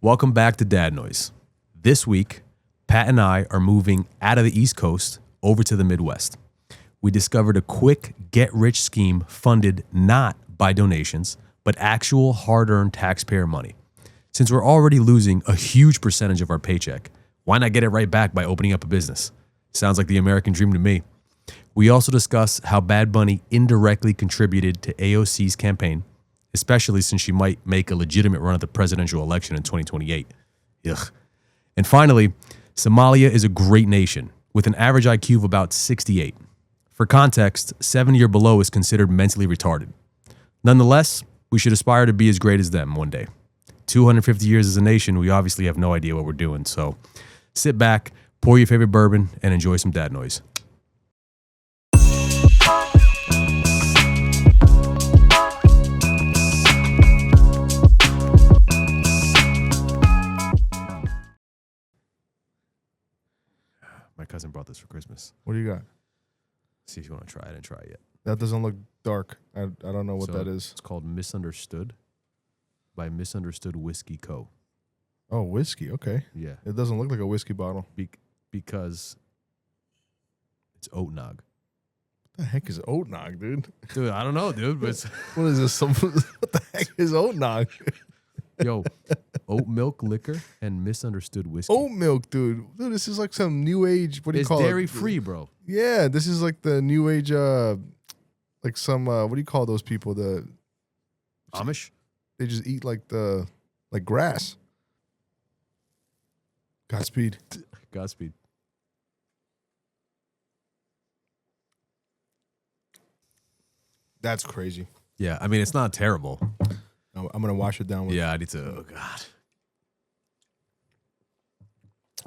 Welcome back to Dad Noise. This week, Pat and I are moving out of the East Coast over to the Midwest. We discovered a quick get-rich scheme funded not by donations, but actual hard-earned taxpayer money. Since we're already losing a huge percentage of our paycheck, why not get it right back by opening up a business? Sounds like the American dream to me. We also discuss how Bad Bunny indirectly contributed to AOC's campaign, especially since she might make a legitimate run at the presidential election in 2028. Ugh. And finally, Somalia is a great nation with an average IQ of about 68. For context, 70 or below is considered mentally retarded. Nonetheless, we should aspire to be as great as them one day. 250 years as a nation, we obviously have no idea what we're doing. So sit back, pour your favorite bourbon, and enjoy some Dad Noise. My cousin brought this for Christmas. What do you got? See if you want to try it. I didn't try it yet. That doesn't look dark. I don't know what that is. It's called Misunderstood by Misunderstood Whiskey Co. Oh, whiskey. Okay. Yeah. It doesn't look like a whiskey bottle. Because it's oat nog. What the heck is oat nog, dude? Dude, I don't know, dude. But What is this? What the heck is oat nog? yo, oat milk liquor and misunderstood whiskey. Oat milk, dude. Dude, this is like some new age. What do you call it? It's dairy free, bro. Yeah, this is like the new age. Like some. What do you call those people? The Amish. They just eat like grass. Godspeed. Godspeed. That's crazy. Yeah, I mean it's not terrible. I'm gonna wash it down with. Yeah, I need to. Oh God.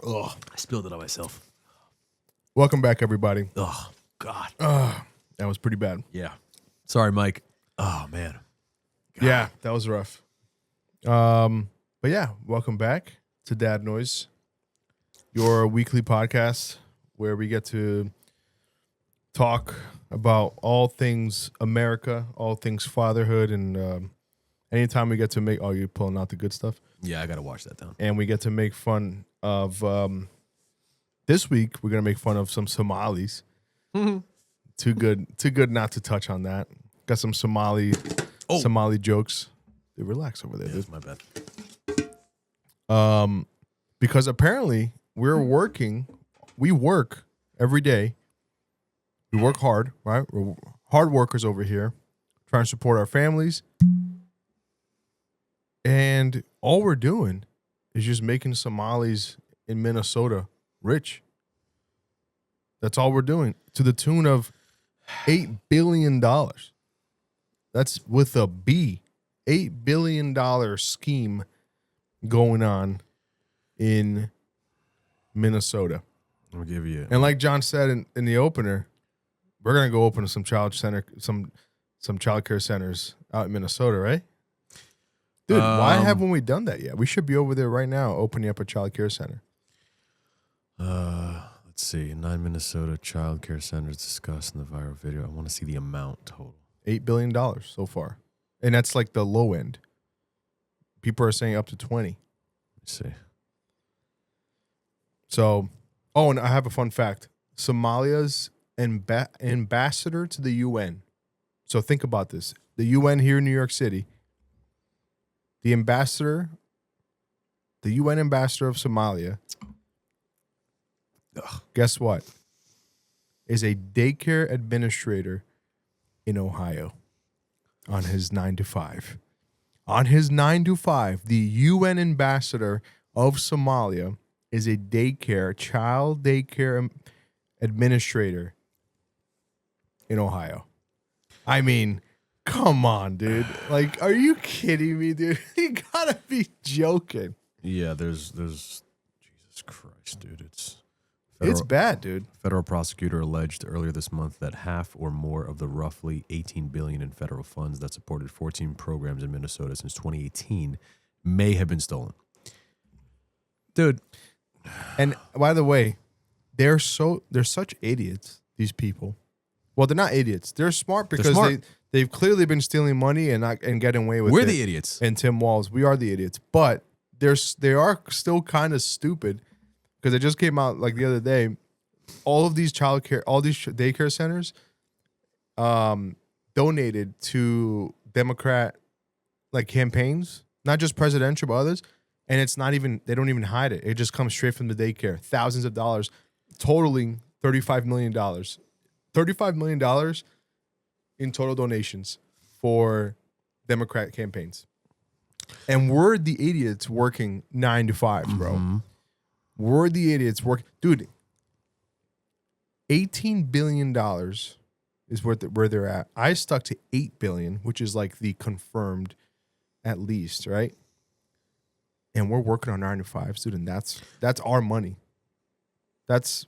Ugh. I spilled it on myself. Welcome back, everybody. Oh God. That was pretty bad. Yeah. Sorry, Mike. Oh man. God. Yeah, that was rough. But yeah, welcome back to Dad Noise, your weekly podcast where we get to talk about all things America, all things fatherhood, and anytime we get to make, you're pulling out the good stuff. Yeah, I gotta wash that down. And we get to make fun of. This week we're gonna make fun of some Somalis. Mm-hmm. Too good not to touch on that. Got some Somali jokes. Dude, relax over there, Yeah, dude. that's my bad. Because apparently we work every day. We work hard, right? We're hard workers over here, trying to support our families. And all we're doing is just making Somalis in Minnesota rich. That's all we're doing, to the tune of $8 billion. That's with a B. $8 billion scheme going on in Minnesota. I'll give you. And like John said in the opener, we're gonna go open some some child care centers out in Minnesota, right? Dude, why haven't we done that yet? We should be over there right now opening up a child care center. Let's see. 9 Minnesota child care centers discussed in the viral video. I want to see the amount total. $8 billion so far. And that's like the low end. People are saying up to 20. Let's see. So, and I have a fun fact. Somalia's ambassador to the UN. So think about this. The UN here in New York City, the UN ambassador of Somalia, guess what? Is a daycare administrator in Ohio on his 9 to 5. On his 9 to 5, the UN ambassador of Somalia is a child daycare administrator in Ohio. I mean, come on, dude. Like, are you kidding me, dude? You gotta be joking. Yeah, there's Jesus Christ, dude. It's bad, dude. Federal prosecutor alleged earlier this month that half or more of the roughly $18 billion in federal funds that supported 14 programs in Minnesota since 2018 may have been stolen. Dude. And by the way, they're such idiots, these people. Well, they're not idiots. They're smart because they've clearly been stealing money and getting away with it. We're the idiots. And Tim Walz, we are the idiots. But they are still kind of stupid because it just came out like the other day. All of these childcare, all these daycare centers, donated to Democrat like campaigns, not just presidential but others, and it's not even, they don't even hide it. It just comes straight from the daycare. Thousands of dollars, totaling $35 million. $35 million in total donations for Democrat campaigns. And we're the idiots working 9 to 5, bro. Mm-hmm. We're the idiots working. Dude, $18 billion is where they're at. I stuck to $8 billion, which is like the confirmed at least, right? And we're working on 9 to 5, dude, and that's our money. That's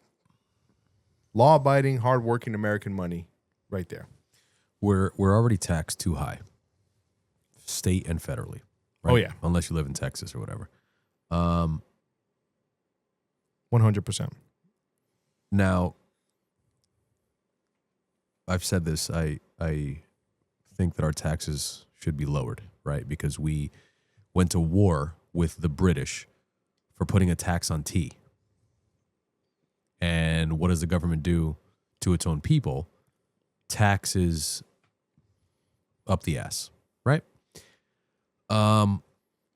law-abiding, hard-working American money right there. We're already taxed too high, state and federally. Right? Oh, yeah. Unless you live in Texas or whatever. 100%. Now, I've said this. I think that our taxes should be lowered, right? Because we went to war with the British for putting a tax on tea. And what does the government do to its own people? Taxes up the ass, right?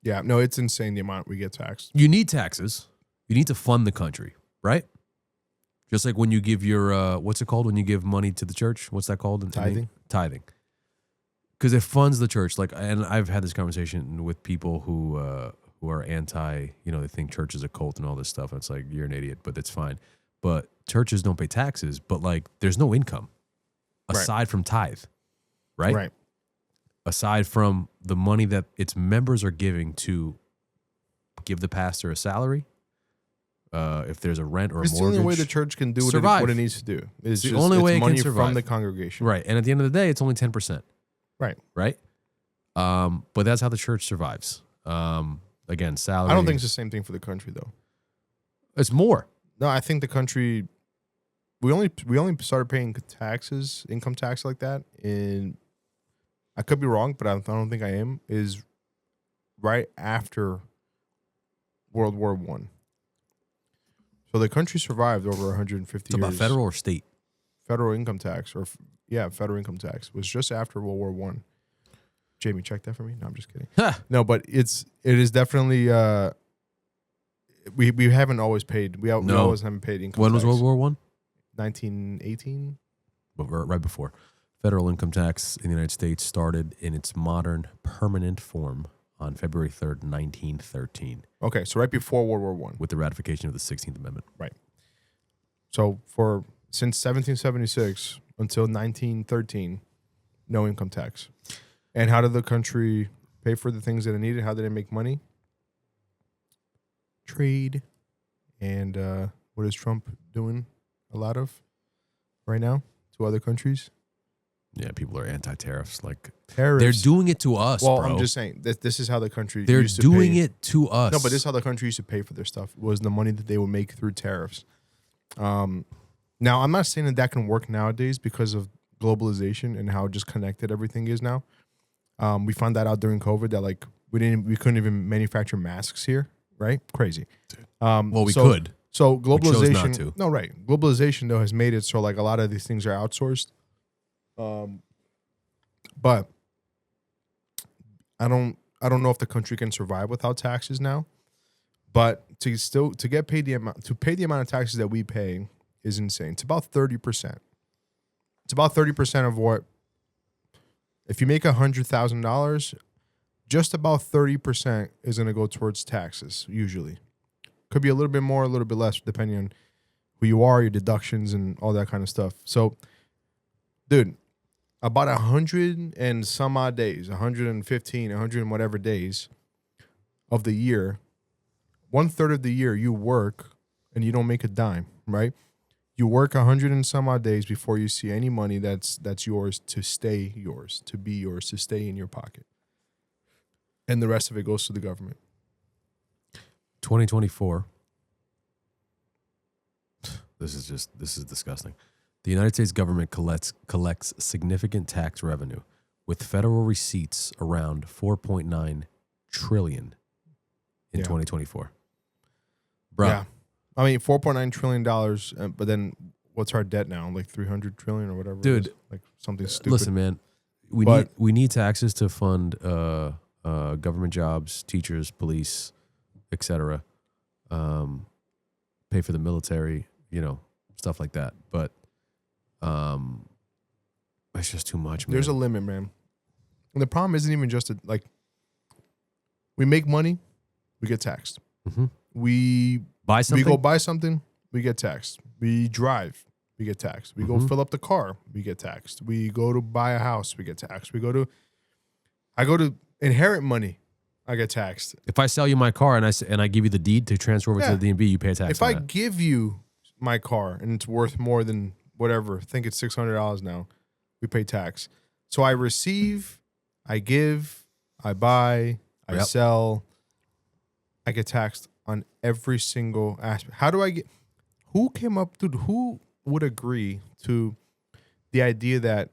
Yeah, no, it's insane the amount we get taxed. You need taxes. You need to fund the country, right? Just like when you give your, what's it called when you give money to the church? What's that called? Tithing. Tithing. Because it funds the church. Like, and I've had this conversation with people who are anti, they think church is a cult and all this stuff. And it's like, you're an idiot, but it's fine. But churches don't pay taxes, but like, there's no income aside from tithe, right? Right. Aside from the money that its members are giving to give the pastor a salary, if there's a rent or a mortgage. It's the only way the church can do what it needs to do. It's the only way it money can survive from the congregation. Right. And at the end of the day, it's only 10%. Right. Right? But that's how the church survives. Again, salary. I don't think it's the same thing for the country, though. It's more. No, I think the country, we only started paying taxes, income tax like that in, I could be wrong, but I don't think I am, is right after World War I. So the country survived over 150 It's years. about federal or state? Federal income tax, federal income tax was just after World War I. Jamie, check that for me. No, I'm just kidding. No, but it is definitely, we haven't always paid. We always haven't paid income tax. When was World War I? 1918. But right before. Federal income tax in the United States started in its modern permanent form on February 3rd, 1913. Okay, so right before World War I. With the ratification of the 16th Amendment. Right. So since 1776 until 1913, no income tax. And how did the country pay for the things that it needed? How did it make money? Trade. And what is Trump doing a lot of right now to other countries? Yeah, people are anti-tariffs. Like, tariffs. They're doing it to us, well, bro. I'm just saying that this is how the country They're used to doing pay. it to us. No, but this is how the country used to pay for their stuff, was the money that they would make through tariffs. Now, I'm not saying that can work nowadays because of globalization and how just connected everything is now. We found that out during COVID that like we couldn't even manufacture masks here, right? Crazy. Well, we could. So globalization, chose not to. no, right? Globalization though has made it so like a lot of these things are outsourced. But I don't know if the country can survive without taxes now. But to get paid the amount of taxes that we pay is insane. It's about 30%. It's about 30% of what, if you make $100,000, just about 30% is going to go towards taxes, usually. Could be a little bit more, a little bit less, depending on who you are, your deductions, and all that kind of stuff. So, dude, about 100 and some odd days, 115, 100 and whatever days of the year, 1/3 of the year you work and you don't make a dime, right? You work 100 and some odd days before you see any money that's yours to stay yours, to be yours, to stay in your pocket. And the rest of it goes to the government. 2024. This is disgusting. The United States government collects significant tax revenue, with federal receipts around $4.9 trillion in Yeah. 2024. Bro, Yeah. I mean, $4.9 trillion, but then what's our debt now? Like 300 trillion or whatever. Dude, it is. Like something stupid. listen, man. We need taxes to fund government jobs, teachers, police, etc. Pay for the military, stuff like that. But it's just too much, man. There's a limit, man. And the problem isn't even just like we make money, we get taxed. Mm-hmm. We buy something. We go buy something, we get taxed. We drive, we get taxed. We go fill up the car, we get taxed. We go to buy a house, we get taxed. I go to inherit money, I get taxed. If I sell you my car and I give you the deed to transfer over to the DMV, you pay a tax. If I give you my car and it's worth more than whatever, I think it's $600 now, we pay tax. So I receive, I give, I buy, I sell, I get taxed on every single aspect. How do I get? Who came up, dude? Who would agree to the idea that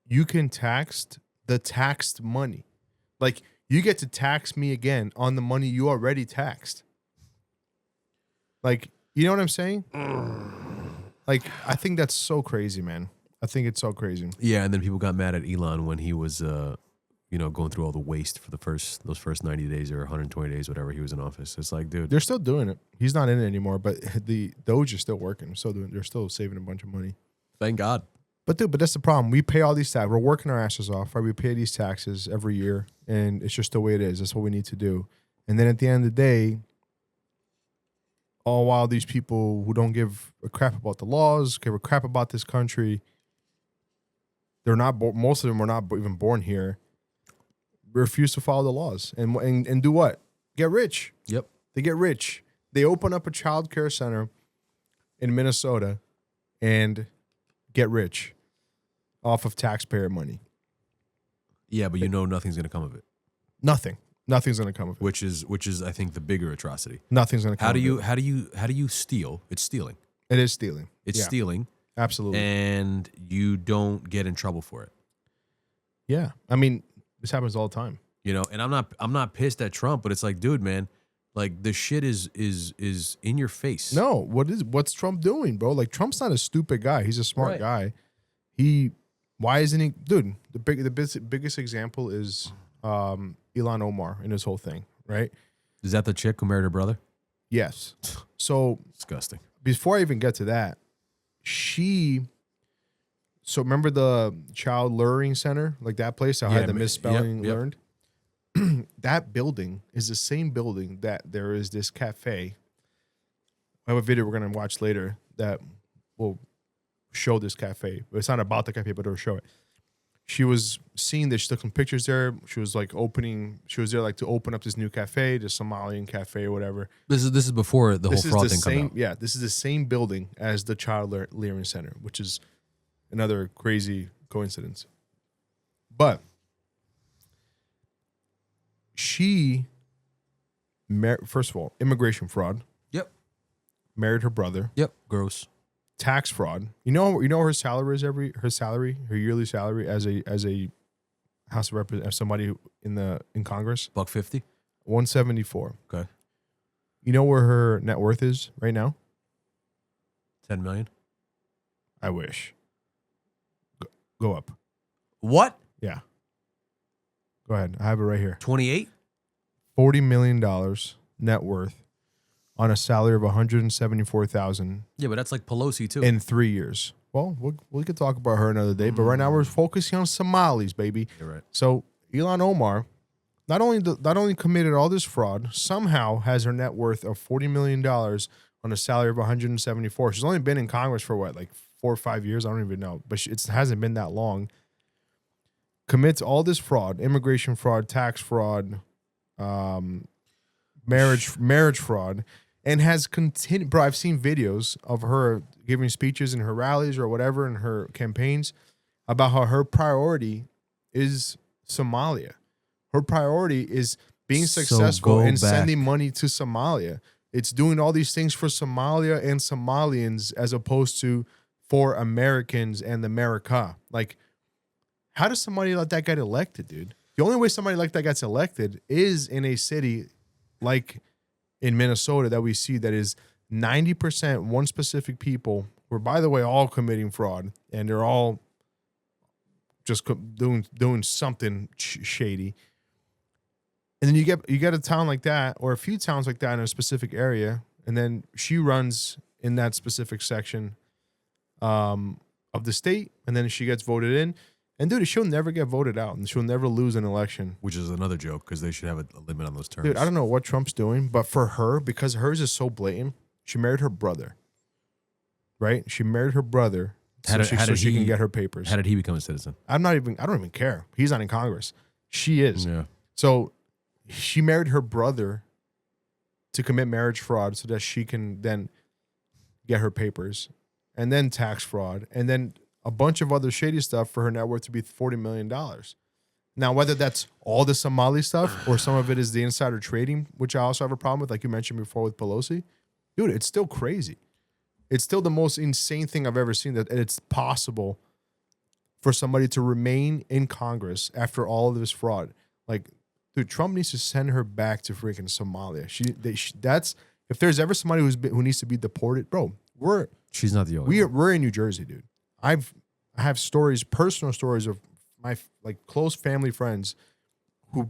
you can tax the taxed money? Like you get to tax me again on the money you already taxed. Like, you know what I'm saying? Like, I think that's so crazy, man. I think it's so crazy. Yeah, and then people got mad at Elon when he was going through all the waste for those first 90 days or 120 days, whatever he was in office. It's like, dude, They're still doing it. He's not in it anymore, but the Doge is still working. So they're still saving a bunch of money. thank God. But that's the problem. We pay all these taxes. We're working our asses off, right? We pay these taxes every year, and it's just the way it is. That's what we need to do. And then at the end of the day, all while these people who don't give a crap about the laws, give a crap about this country, they're not. Most of them are not even born here. Refuse to follow the laws and do what? Get rich. Yep. They get rich. They open up a childcare center in Minnesota and get rich off of taxpayer money. Yeah, but nothing's gonna come of it. Nothing. Nothing's gonna come of it. Which is I think the bigger atrocity. Nothing's gonna come. How do you steal? It's stealing. It is stealing. It's stealing. Absolutely. And you don't get in trouble for it. Yeah. I mean, this happens all the time. And I'm not pissed at Trump, but it's like, dude, man, like the shit is in your face. No, what's Trump doing, bro? Like Trump's not a stupid guy. He's a smart guy. Why isn't he, dude? The biggest example is Ilhan Omar and his whole thing, right? Is that the chick who married her brother? Yes. So disgusting. Before I even get to that, so remember the child luring center, like that place? I had the misspelling learned. That building is the same building that there is this cafe. I have a video we're going to watch later that will show this cafe. It's not about the cafe, but it'll show it. She was seeing this. She took some pictures there. She was there like to open up this new cafe, the Somalian cafe or whatever. This is before the whole fraud thing came out. Yeah, this is the same building as the child luring center, which is another crazy coincidence. But she, first of all, immigration fraud. Yep. Married her brother. Yep. Gross. Tax fraud. You know her salary is her yearly salary as a House of Representatives, somebody in Congress. $150. 174. Okay. You know where her net worth is right now? 10 million. I wish. Go up. What? Yeah. Go ahead. I have it right here. 28. $40 million net worth on a salary of $174,000. Yeah, but that's like Pelosi too. In 3 years. Well, we could talk about her another day, but right now we're focusing on Somalis, baby. You're right. So Ilhan Omar not only committed all this fraud, somehow has her net worth of $40 million on a salary of $174. She's only been in Congress for what, like 4 or 5 years? I don't even know, but it hasn't been that long. Commits all this fraud, immigration fraud, tax fraud, marriage fraud, and has continued. Bro, I've seen videos of her giving speeches in her rallies or whatever in her campaigns about how her priority is Somalia. Her priority is being successful and sending money to Somalia. It's doing all these things for Somalia and Somalians as opposed to for Americans and America. Like, how does somebody like that get elected, dude? The only way somebody like that gets elected is in a city like in Minnesota that we see that is 90% one specific people who are, by the way, all committing fraud, and they're all just doing something shady. And then you get a town like that, or a few towns like that in a specific area, and then she runs in that specific section of the state, and then she gets voted in. And dude, she'll never get voted out, and she'll never lose an election. Which is another joke because they should have a limit on those terms. Dude, I don't know what Trump's doing, but for her, because hers is so blatant, she married her brother. Right? She married her brother so she can get her papers. How did he become a citizen? I don't even care. He's not in Congress. She is. Yeah. So she married her brother to commit marriage fraud so that she can then get her papers, and then tax fraud, and then a bunch of other shady stuff for her net worth to be $40 million. Now, whether that's all the Somali stuff or some of it is the insider trading, which I also have a problem with, like you mentioned before with Pelosi, dude, it's still crazy. It's still the most insane thing I've ever seen, that it's possible for somebody to remain in Congress after all of this fraud. Like, dude, Trump needs to send her back to freaking Somalia. That's if there's ever somebody who needs to be deported, bro. She's not the only one. We're in New Jersey, dude. I have stories, personal stories of my close family friends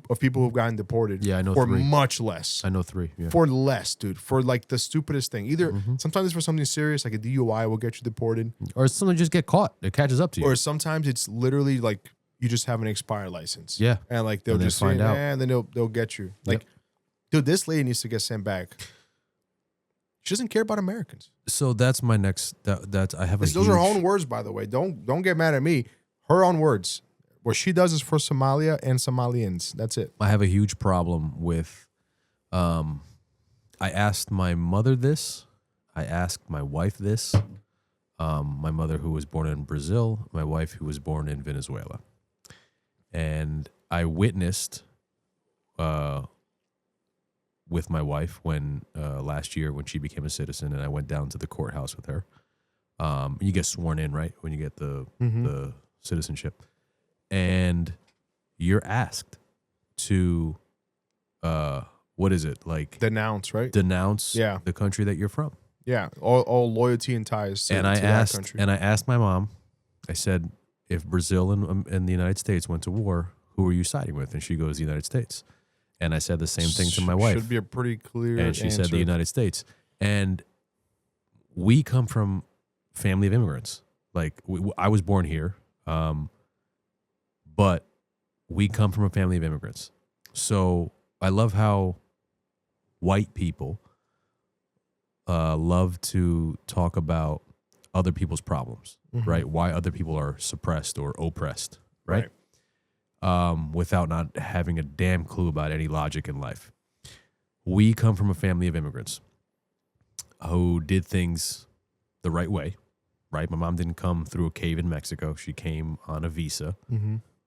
of people who've gotten deported. Yeah, I know for 3. much less. I know 3. Yeah. For less, dude. For like the stupidest thing. Either sometimes it's for something serious, like a DUI will get you deported, or something just get caught. It catches up to you. or sometimes it's literally like you just have an expired license. Yeah. and like they'll just find out, and then they'll get you. Like, dude, this lady needs to get sent back. She doesn't care about Americans. So that's my next. That's I have a. Those are her own words, by the way. Don't get mad at me. Her own words. What she does is for Somalia and Somalians. That's it. I have a huge problem with. I asked my mother this. I asked my wife this. My mother, who was born in Brazil, my wife, who was born in Venezuela, and I witnessed. With my wife when last year when she became a citizen, and I went down to the courthouse with her. You get sworn in, right, when you get the citizenship, and you're asked to what is it like? Denounce, right? Denounce Yeah. the country that you're from. Yeah, all loyalty and ties to, And I to asked, that country. and I asked my mom. I said, if Brazil and the United States went to war, who are you siding with? And she goes, the United States. And I said the same thing to my wife. Should be a pretty clear And she answer. said the United States. And we come from family of immigrants. Like, I was born here, but we come from a family of immigrants. So I love how white people love to talk about other people's problems, right? Why other people are suppressed or oppressed, right? Without not having a damn clue about any logic in life. We come from a family of immigrants who did things the right way, right? My mom didn't come through a cave in Mexico. She came on a visa,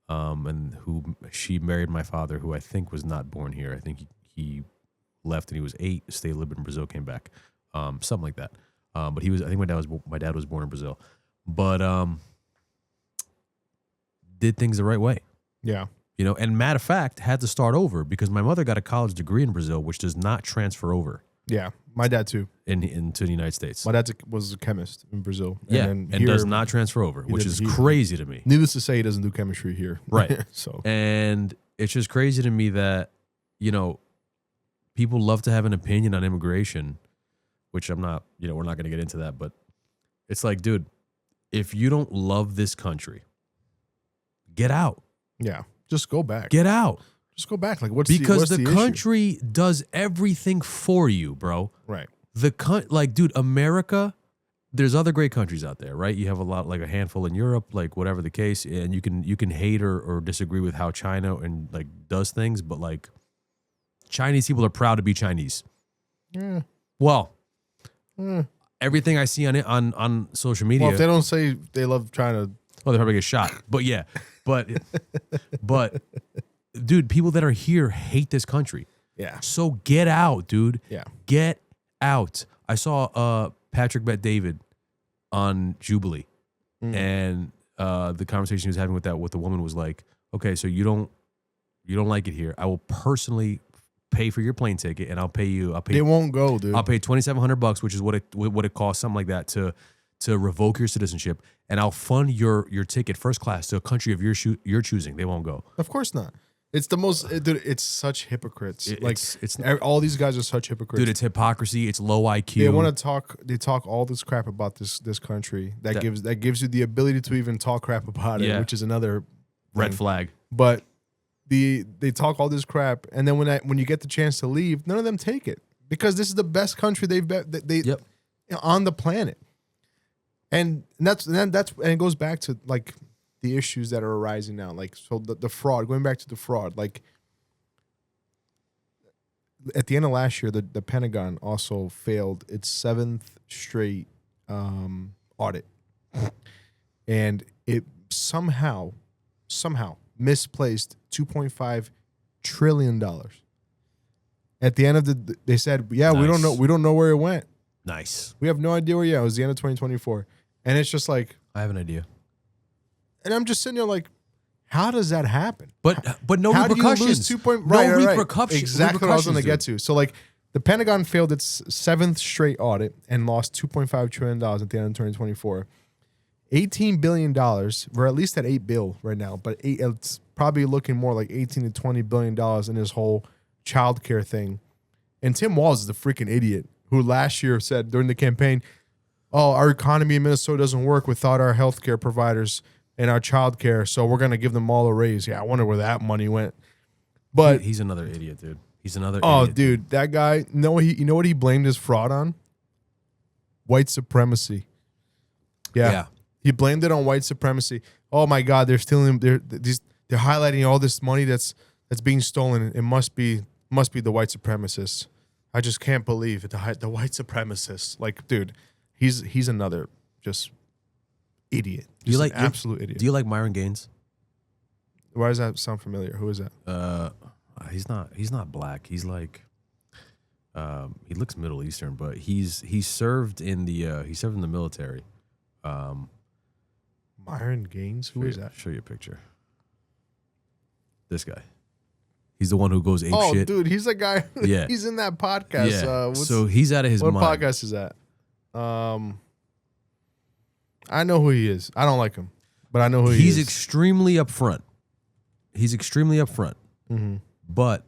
and she married my father, who I think was not born here. I think he left and he was 8, stayed a little bit in Brazil, came back, something like that. But I think my dad was born in Brazil, but did things the right way. Yeah. You know, and matter of fact, had to start over because my mother got a college degree in Brazil, which does not transfer over Yeah. My dad too. into the United States. My dad was a chemist in Brazil. Yeah, and and does not transfer over, which is crazy to me. Needless to say, he doesn't do chemistry here. Right. So, And it's just crazy to me that, you know, people love to have an opinion on immigration, which I'm not, you know, we're not going to get into that, but it's like, dude, if you don't love this country, get out. yeah, just go back. Get out. Just go back. Like, what's Because the the issue? country does everything for you, bro. Right. Like, dude, America, there's other great countries out there, right? You have like a handful in Europe, like whatever the case, and you can hate or disagree with how China and like does things, but like Chinese people are proud to be Chinese. Yeah. Well, everything I see on social media. Well, if they don't say they love China, well, they probably get shot. But yeah, but dude, people that are here hate this country. yeah, So get out, dude. yeah, Get out. I saw Patrick Bet David on Jubilee, and the conversation he was having with the woman was like, okay, so you don't like it here. I will personally pay for your plane ticket, and I'll pay. They won't go, dude. I'll pay $2,700, which is what it costs, something like that, to revoke your citizenship, and I'll fund your ticket first class to a country of your choosing. They won't go. Of course not. It's the most, dude. It's such hypocrites. It's all these guys are such hypocrites, dude. It's hypocrisy. It's low IQ. They want to talk. They talk all this crap about this country that gives you the ability to even talk crap about it, which is another red flag. But they talk all this crap, and then when you get the chance to leave, none of them take it because this is the best country on the planet, and it goes back to like the issues that are arising now, like so the fraud. Going back to the fraud, like at the end of last year, the Pentagon also failed its 7th straight audit, and it somehow misplaced $2.5 trillion. At the end of they said, nice. we don't know where it went. Nice. We have no idea where. Yeah, it was the end of 2024, and it's just like I have an idea. And I'm just sitting there like, how does that happen? But no how repercussions. Do you lose right. Repercussions. Exactly what I was going to get to. So like, the Pentagon failed its 7th straight audit and lost $2.5 trillion at the end of 2024. $18 billion. We're at least at $8 billion right now, but it's probably looking more like $18 to $20 billion in this whole childcare thing. And Tim Walz is the freaking idiot who last year said during the campaign, "Oh, our economy in Minnesota doesn't work without our healthcare providers and our childcare, so we're gonna give them all a raise." Yeah, I wonder where that money went. But he's another idiot, dude. He's another. Oh, idiot, dude, that guy. You know what he blamed his fraud on? White supremacy. Yeah. He blamed it on white supremacy. Oh my God, they're stealing. They're highlighting all this money that's being stolen. It must be the white supremacists. I just can't believe it. The white supremacists. Like, dude, he's another just idiot. Do you like absolute idiot? Do you like Myron Gaines? Why does that sound familiar? Who is that? He's not black. He's like, he looks Middle Eastern, but he served in the military. Myron Gaines? Who is that? Show you a picture. This guy. He's the one who goes ape shit. Oh, dude, he's the guy. Yeah. He's in that podcast. Yeah. So he's out of his mind. What podcast is that? I know who he is. I don't like him, but I know who he is. He's extremely upfront. Mm-hmm. But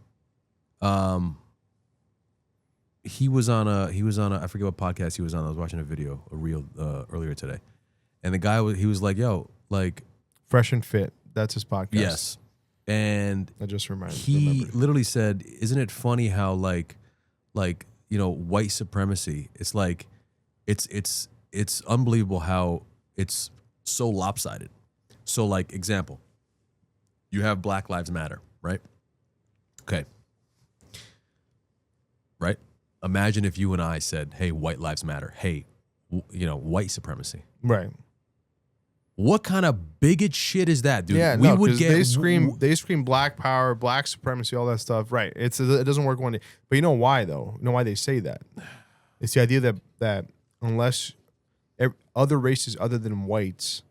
he was on a I forget what podcast he was on. I was watching a reel earlier today. And the guy was like, "Yo, like Fresh and Fit." That's his podcast. Yes. And I just remembered. He literally said, "Isn't it funny how like white supremacy? It's like it's unbelievable how it's so lopsided." So like example, you have Black Lives Matter, right? Okay. Right? Imagine if you and I said, "Hey, white lives matter. Hey, white supremacy." Right. What kind of bigot shit is that, dude? Yeah, they scream black power, black supremacy, all that stuff. Right. It doesn't work one day. But you know why though? You know why they say that? It's the idea that unless other races other than whites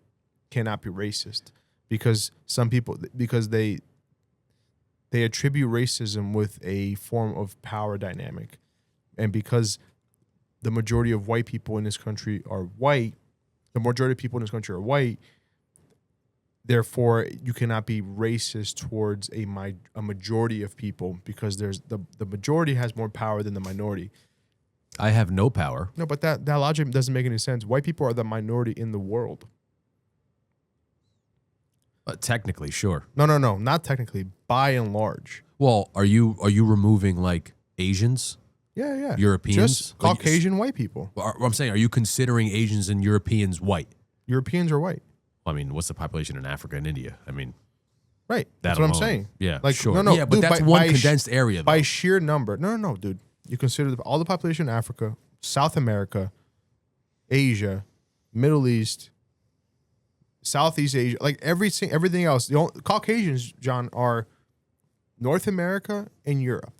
cannot be racist, because they attribute racism with a form of power dynamic, and because the majority of white people in this country are white. The majority of people in this country are white. Therefore, you cannot be racist towards a majority of people because there's the majority has more power than the minority. I have no power. No, but that logic doesn't make any sense. White people are the minority in the world. Technically, sure. No, not technically. By and large. Well, are you removing like Asians? Yeah. Europeans? Just Caucasian white people. I'm saying, are you considering Asians and Europeans white? Europeans are white. Well, I mean, what's the population in Africa and India? I mean, right. That's what I'm saying. Yeah, like, sure. No, yeah, but that's one condensed area, though. By sheer number. No, dude. You consider all the population in Africa, South America, Asia, Middle East, Southeast Asia, like everything else. The only, Caucasians, John, are North America and Europe.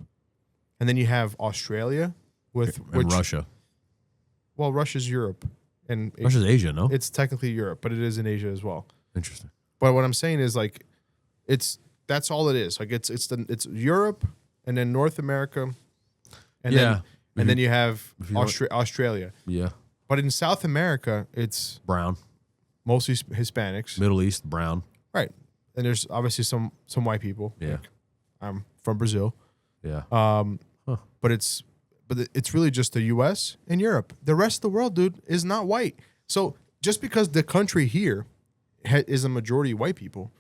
And then you have Australia and Russia. Well, Russia's Europe. And Russia's Asia, no? It's technically Europe, but it is in Asia as well. Interesting. But what I'm saying is like that's all it is. Like it's Europe and then North America, and Yeah. then you have you want- Australia. Yeah. But in South America, it's Brown. mostly Hispanics, Middle East, brown. right? And there's obviously some white people. Yeah. Like, I'm from Brazil, Yeah. but it's really just the U.S. and Europe. The rest of the world, dude, is not white. So just because the country here is a majority white people,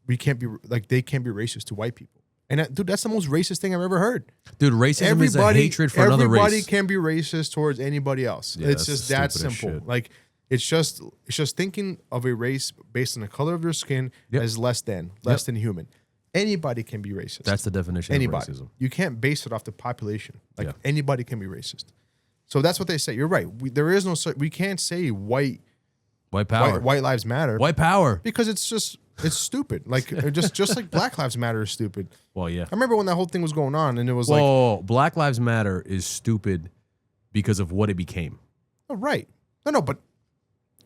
we can't be like they can't be racist to white people. And dude, that's the most racist thing I've ever heard. Dude, racism is a hatred for another race. Everybody can be racist towards anybody else. Yeah, it's that's just the that stupidest simple. shit. Like it's just thinking of a race based on the color of their skin as less than human. Anybody can be racist. That's the definition Anybody. of racism. You can't base it off the population. Like Yeah. anybody can be racist. So that's what they say. You're right. There is no. We can't say white Power. white lives matter White power. because it's stupid. Like just like Black Lives Matter is stupid. Well, yeah. I remember when that whole thing was going on, and it was like, Whoa, Black Lives Matter is stupid because of what it became. oh, right, no, but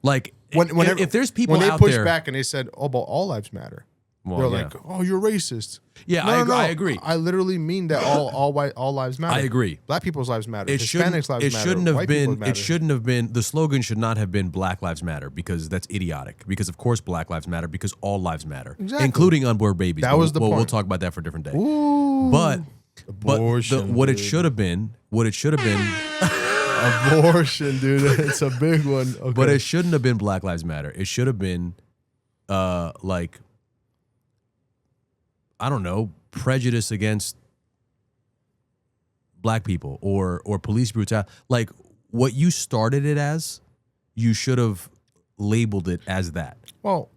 Like, if there's people when they out pushed there, back and they said, oh, but all lives matter. well, They're yeah. like, oh, you're racist. Yeah, No, I agree. I literally mean that all lives matter. I agree. Black people's lives matter. It shouldn't. Hispanics lives It matter. shouldn't have White people's been. matter. It shouldn't have been. The slogan should not have been "Black Lives Matter" because that's idiotic. Because of course, Black Lives matter because all lives matter, Exactly. including unborn babies. That But was the we'll point. talk about that for a different day. Ooh, But abortion, what it dude. should have been, Abortion, dude. It's a big one. Okay. but it shouldn't have been Black Lives Matter. It should have been, like, I don't know, prejudice against black people or police brutality. Like what you started it as, you should have labeled it as that. well,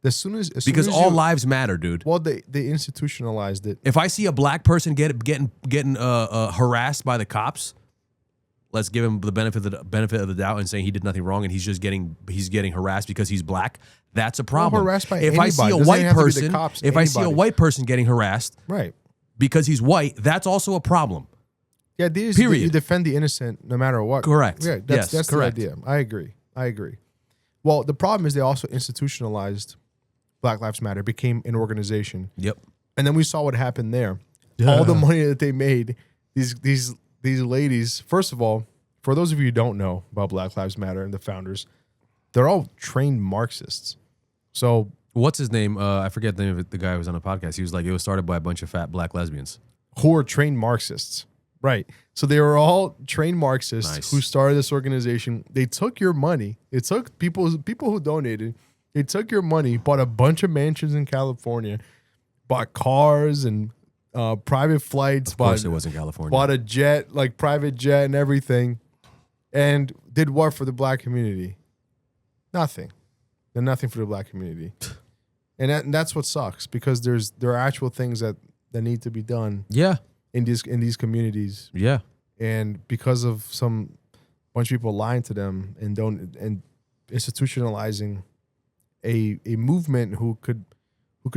as soon as Because all lives matter, dude. well, they institutionalized it. If I see a black person getting harassed by the cops, let's give him the benefit of the doubt and saying he did nothing wrong and he's getting harassed because he's black. That's a problem. harassed by if I see anybody. a Doesn't white have to be the person, cops, if I see a anybody. white person getting harassed Right. because he's white, that's also a problem. Yeah, these Period. you defend the innocent no matter what. Correct. Yeah, Yes, that's correct. the idea. I agree. Well, the problem is they also institutionalized Black Lives Matter, became an organization. Yep. And then we saw what happened there. All the money that they made, these ladies, first of all, for those of you who don't know about Black Lives Matter and the founders, they're all trained Marxists. So What's his name? I forget the name of the guy who was on the podcast. He was like, it was started by a bunch of fat black lesbians. who are trained Marxists. Right. So they were all trained Marxists Nice. who started this organization. They took your money. It took people who donated. They took your money, bought a bunch of mansions in California, bought cars and private flights. Of course, it was in California. Bought a jet, like private jet and everything, and did what for the black community? Nothing. Did nothing for the black community. And that's what sucks because there are actual things that need to be done Yeah. in these communities, Yeah. and because of some bunch of people lying to them and institutionalizing a movement who could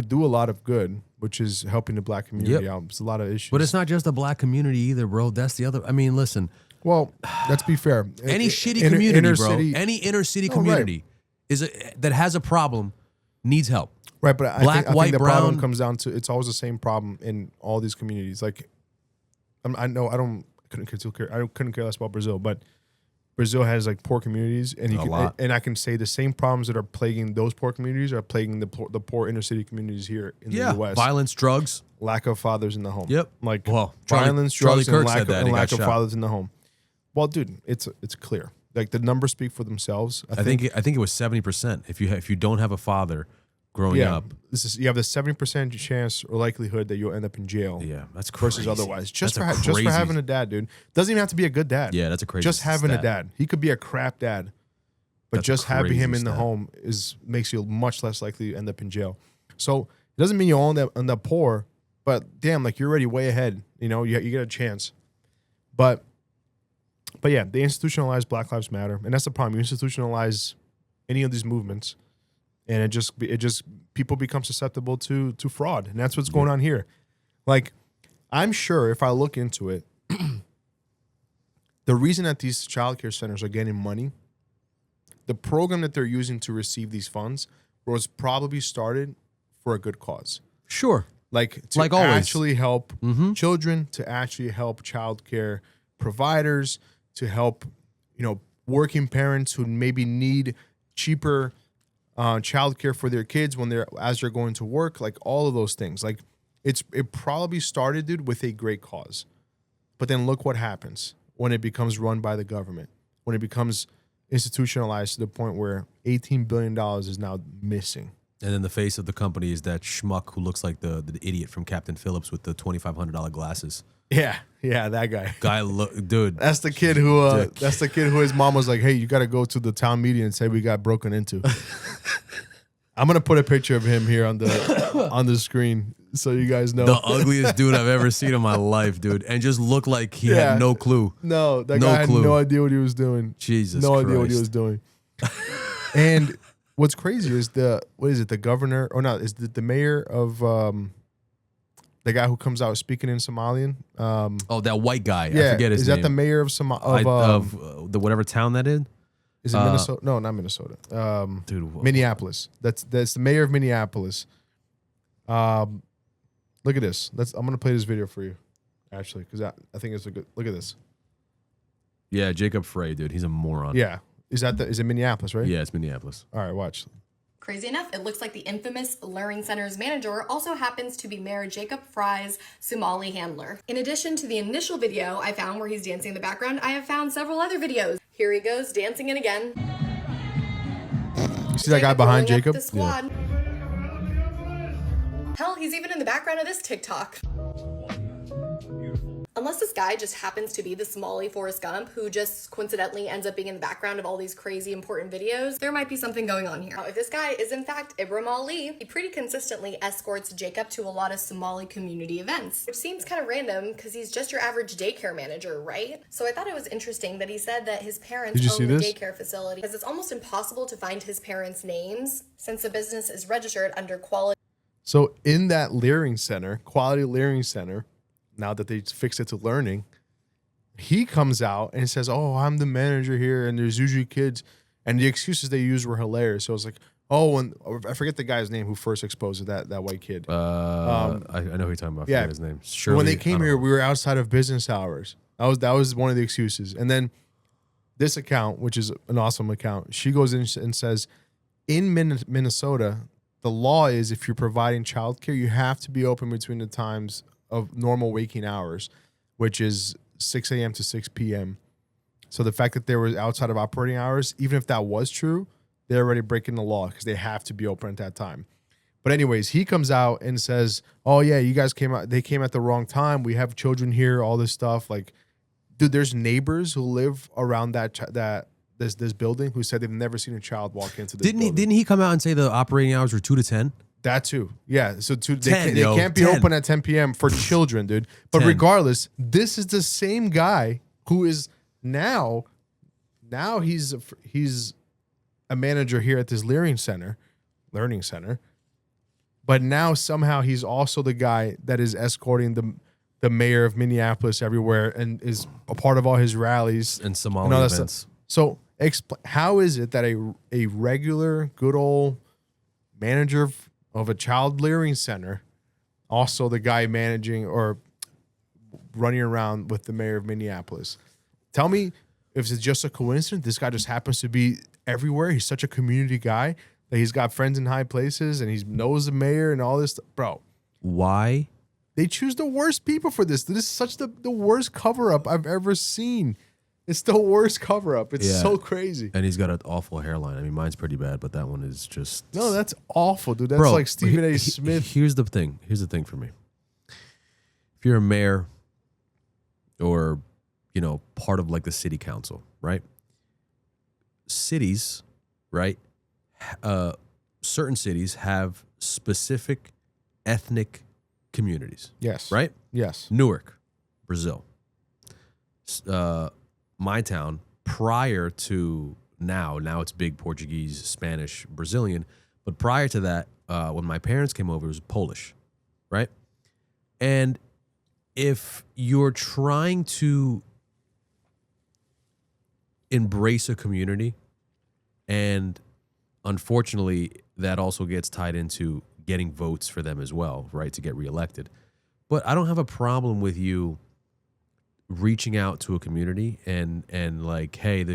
do a lot of good, which is helping the black community out. It's a lot of issues. But it's not just the black community either, bro. That's the other. I mean, listen. Well, let's be fair. Any shitty Inner- community, inner bro. city- Any inner city No, community that has a problem needs help. Right, but Black, I white, think the brown. problem comes down to it's always the same problem in all these communities. Like, I couldn't care less about Brazil, but Brazil has like poor communities, and I can say the same problems that are plaguing those poor communities are plaguing the poor inner city communities here in the U.S. Violence, drugs. Lack of fathers in the home. Yep. Like Charlie violence, drugs, Kirk and said that, and he lack got of shot. fathers in the home. Well, dude, it's clear. Like the numbers speak for themselves. I think it was 70%. If you don't have a father growing up. You have the 70% chance or likelihood that you'll end up in jail. Yeah, that's crazy. Versus otherwise, just That's for crazy. having a dad, dude. Doesn't even have to be a good dad. Yeah, that's a crazy Just having a stat. dad. He could be a crap dad, but That's a just having him crazy in the stat. home makes you much less likely to end up in jail. So it doesn't mean you end up poor, but damn, like you're already way ahead. You know, you get a chance. But yeah, they institutionalize Black Lives Matter, and that's the problem. You institutionalize any of these movements, and it just people become susceptible to fraud, and that's what's going on here. Like, I'm sure if I look into it, the reason that these childcare centers are getting money, the program that they're using to receive these funds was probably started for a good cause. Sure. like to Like always. actually help children, to actually help childcare providers, to help, working parents who maybe need cheaper childcare for their kids as they're going to work, like all of those things. Like it probably started, dude, with a great cause. But then look what happens when it becomes run by the government, when it becomes institutionalized to the point where $18 billion is now missing. And then the face of the company is that schmuck who looks like the idiot from Captain Phillips with the $2,500 glasses. Yeah, that guy. Dude. That's the kid who. That's the kid who his mom was like, "Hey, you got to go to the town meeting and say we got broken into." I'm gonna put a picture of him here on the screen so you guys know. The ugliest dude I've ever seen in my life, dude, and just looked like he had no clue. No, that guy had no idea what he was doing. Jesus, no Christ. idea what he was doing. And what's crazy is the governor or not? Is the mayor of the guy who comes out speaking in Somalian? That white guy. Yeah, I forget his is name. that the mayor of the whatever town that is? Is it Minnesota? No, not Minnesota. Dude, Minneapolis. That's the mayor of Minneapolis. Look at this. I'm gonna play this video for you, actually, because I think it's a good. Look at this. Yeah, Jacob Frey, dude. He's a moron. Yeah, is it Minneapolis, right? Yeah, it's Minneapolis. All right, watch. Crazy enough, it looks like the infamous Learning Center's manager also happens to be Mayor Jacob Frey's Somali handler. In addition to the initial video I found where he's dancing in the background, I have found several other videos. Here he goes, dancing in again. You see that guy behind Jacob? The squad. Hell, he's even in the background of this TikTok. Unless this guy just happens to be the Somali Forrest Gump who just coincidentally ends up being in the background of all these crazy important videos, there might be something going on here. Now, if this guy is in fact Ibrahim Ali, he pretty consistently escorts Jacob to a lot of Somali community events, which seems kind of random because he's just your average daycare manager, right? So I thought it was interesting that he said that his parents own the daycare facility because it's almost impossible to find his parents' names since the business is registered under quality. So in that quality learning center, now that they fixed it to learning, he comes out and says, "Oh, I'm the manager here, and there's usually kids." And the excuses they used were hilarious. So I was like, "Oh," and I forget the guy's name who first exposed that white kid. I know who you're talking about. I forget his name. Shirley, when they came here, we were outside of business hours. That was one of the excuses. And then this account, which is an awesome account, she goes in and says, in Minnesota, the law is if you're providing childcare, you have to be open between the times of normal waking hours, which is 6 a.m. to 6 p.m. So the fact that they were outside of operating hours, even if that was true, they're already breaking the law because they have to be open at that time. But anyways, he comes out and says, "Oh yeah, you guys came out. They came at the wrong time. We have children here. All this stuff. Like, dude, there's neighbors who live around this building who said they've never seen a child walk into this. Didn't he come out and say the operating hours were 2 to 10? That too. Yeah. So they 10, can't be 10. open at 10 p.m. for children, dude. But 10. regardless, this is the same guy who is now he's a manager here at this learning center. But now somehow he's also the guy that is escorting the mayor of Minneapolis everywhere and is a part of all his rallies And Somali events. So how is it that a regular good old manager of a child learning center, also the guy managing or running around with the mayor of Minneapolis? Tell me if it's just a coincidence. This guy just happens to be everywhere. He's such a community guy that he's got friends in high places and he knows the mayor and all this stuff. Bro, Why? they choose the worst people for this. This is such the worst cover-up I've ever seen. It's the worst cover-up. It's so crazy. And he's got an awful hairline. I mean, mine's pretty bad, but that one is just... No, that's awful, dude. That's Bro, like Stephen A. Smith. Here's the thing. Here's the thing for me. If you're a mayor or, part of like the city council, right? Cities, right? Certain cities have specific ethnic communities. Yes. Right? Yes. Newark, Brazil. My town, prior to now it's big Portuguese, Spanish, Brazilian. But prior to that, when my parents came over, it was Polish, right? And if you're trying to embrace a community, and unfortunately that also gets tied into getting votes for them as well, right, to get reelected. But I don't have a problem with you reaching out to a community and like, hey,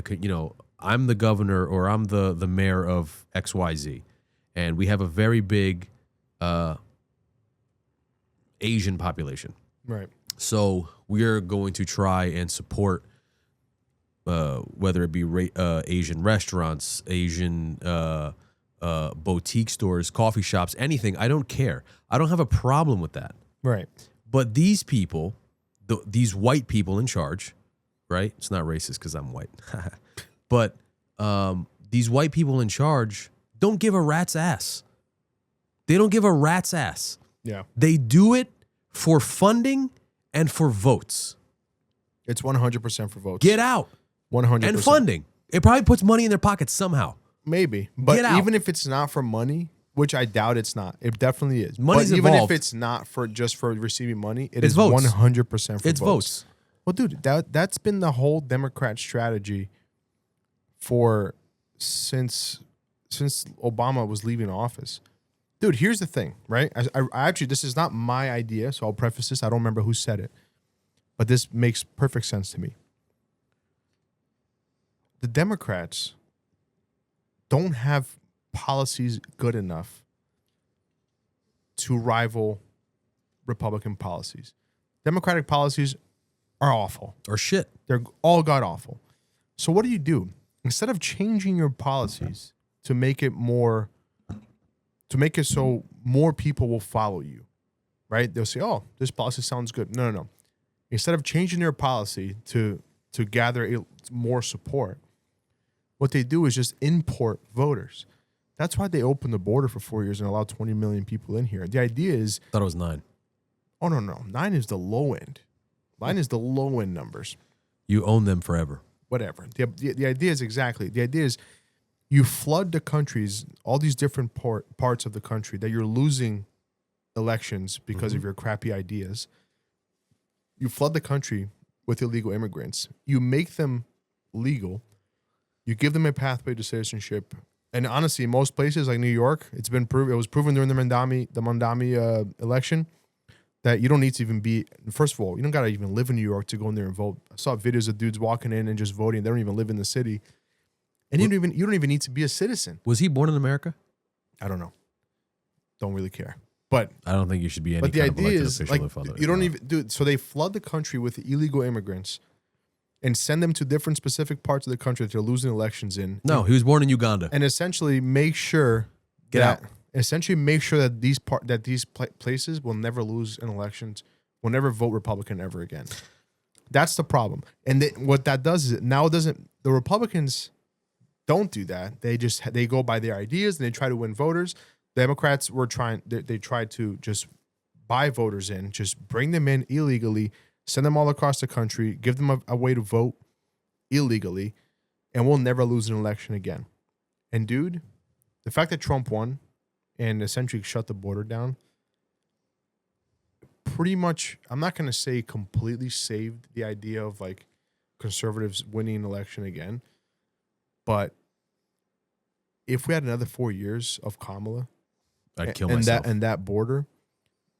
I'm the governor or I'm the mayor of XYZ, and we have a very big Asian population. Right. So we're going to try and support whether it be Asian restaurants, Asian boutique stores, coffee shops, anything. I don't care. I don't have a problem with that. Right. But these people, these white people in charge, right? It's not racist because I'm white. But these white people in charge don't give a rat's ass. They don't give a rat's ass. Yeah. They do it for funding and for votes. It's 100% for votes. Get out. 100%. And funding. It probably puts money in their pockets somehow. Maybe. But Get out. even if it's not for money, which I doubt it's not, it definitely is. Money's but even involved. if it's not for just for receiving money, It's is votes. 100% for It's votes. Well, dude, that's been the whole Democrat strategy since Obama was leaving office. Dude, here's the thing, right? I actually, this is not my idea, so I'll preface this. I don't remember who said it, but this makes perfect sense to me. The Democrats don't have policies good enough to rival Republican policies. Democratic policies are awful. Or shit. They're all god awful. So what do? Instead of changing your policies to make it so more people will follow you, right? They'll say, oh, this policy sounds good. No. Instead of changing their policy to gather more support, what they do is just import voters. That's why they opened the border for 4 years and allowed 20 million people in here. The idea is... I thought it was 9. Oh, no. 9 is the low end. 9 is the low end numbers. You own them forever. Whatever. The idea is you flood the countries, all these different parts of the country that you're losing elections because of your crappy ideas. You flood the country with illegal immigrants. You make them legal. You give them a pathway to citizenship. And honestly, in most places like New York, it was proven during the Mondami election that you don't need to even be, first of all, you don't got to even live in New York to go in there and vote. I saw videos of dudes walking in and just voting. They don't even live in the city. And you don't even need to be a citizen. Was he born in America? I don't know. Don't really care. But I don't think you should be any but the kind of idea elected is official. like you don't even do. So they flood the country with illegal immigrants and send them to different specific parts of the country that they're losing elections in. No, he was born in Uganda. And essentially make sure that these places will never lose in elections, will never vote Republican ever again. That's the problem. And what that does is the Republicans don't do that. They go by their ideas and they try to win voters. Democrats they tried to just buy voters in, just bring them in illegally, send them all across the country, give them a way to vote illegally, and we'll never lose an election again. And dude, the fact that Trump won and essentially shut the border down pretty much, I'm not going to say completely saved the idea of like conservatives winning an election again, but if we had another 4 years of Kamala, I'd kill myself. And that border,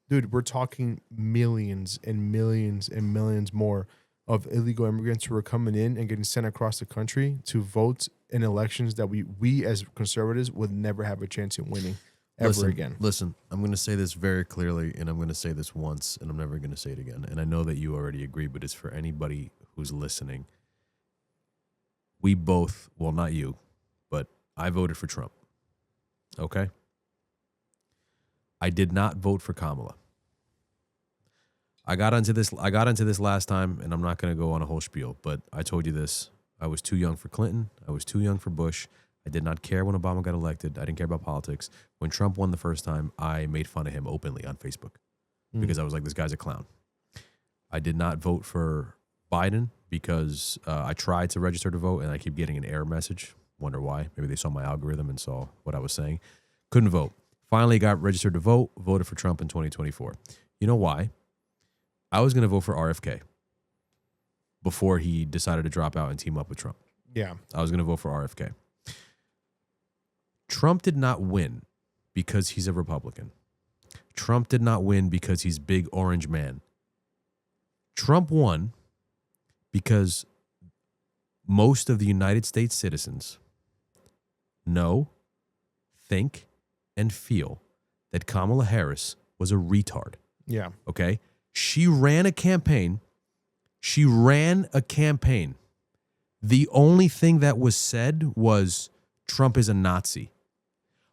dude, we're talking millions and millions and millions more of illegal immigrants who are coming in and getting sent across the country to vote in elections that we as conservatives would never have a chance in winning ever again. Listen, I'm going to say this very clearly, and I'm going to say this once, and I'm never going to say it again. And I know that you already agree, but it's for anybody who's listening. We both, well, not you, but I voted for Trump. Okay? I did not vote for Kamala. I got into this last time, and I'm not going to go on a whole spiel, but I told you this. I was too young for Clinton. I was too young for Bush. I did not care when Obama got elected. I didn't care about politics. When Trump won the first time, I made fun of him openly on Facebook because I was like, this guy's a clown. I did not vote for Biden because I tried to register to vote, and I keep getting an error message. Wonder why. Maybe they saw my algorithm and saw what I was saying. Couldn't vote. Finally got registered to vote, voted for Trump in 2024. You know why? I was going to vote for RFK before he decided to drop out and team up with Trump. Yeah. I was going to vote for RFK. Trump did not win because he's a Republican. Trump did not win because he's big orange man. Trump won because most of the United States citizens know, think, and feel that Kamala Harris was a retard. Yeah. Okay? She ran a campaign. The only thing that was said was Trump is a Nazi.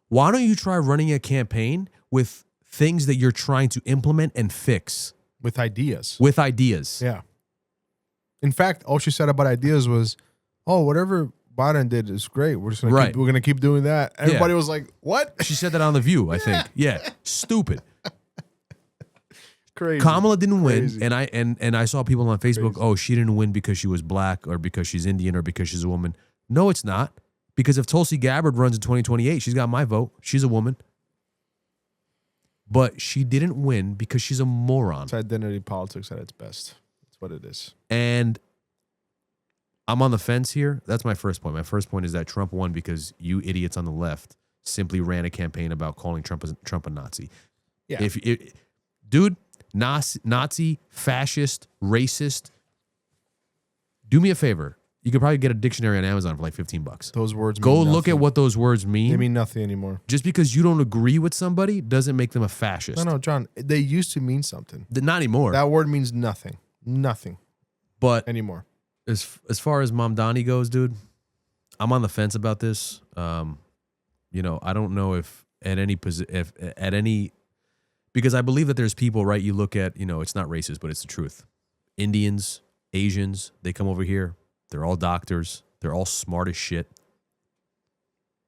Why don't you try running a campaign with things that you're trying to implement and fix? With ideas. Yeah. In fact, all she said about ideas was, "Oh, whatever Biden did is great. We're just gonna keep doing that." Everybody was like, "What?" She said that on The View, I think. Yeah. Stupid. Crazy. Kamala didn't Crazy. win, and I saw people on Facebook, oh, she didn't win because she was black or because she's Indian or because she's a woman. No, it's not. Because if Tulsi Gabbard runs in 2028, she's got my vote. She's a woman. But she didn't win because she's a moron. It's identity politics at its best. That's what it is. And I'm on the fence here. That's my first point. My first point is that Trump won because you idiots on the left simply ran a campaign about calling Trump a Nazi. Yeah. Dude, Nazi, fascist, racist, do me a favor. You could probably get a dictionary on Amazon for like $15. Those words Go mean look nothing. at what those words mean. They mean nothing anymore. Just because you don't agree with somebody doesn't make them a fascist. No, John. They used to mean something. Not anymore. That word means nothing. Nothing But anymore. as far as Mamdani goes, dude, I'm on the fence about this. I don't know if at any because I believe that there's people, right? You look at, it's not racist, but it's the truth. Indians, Asians, they come over here. They're all doctors. They're all smart as shit.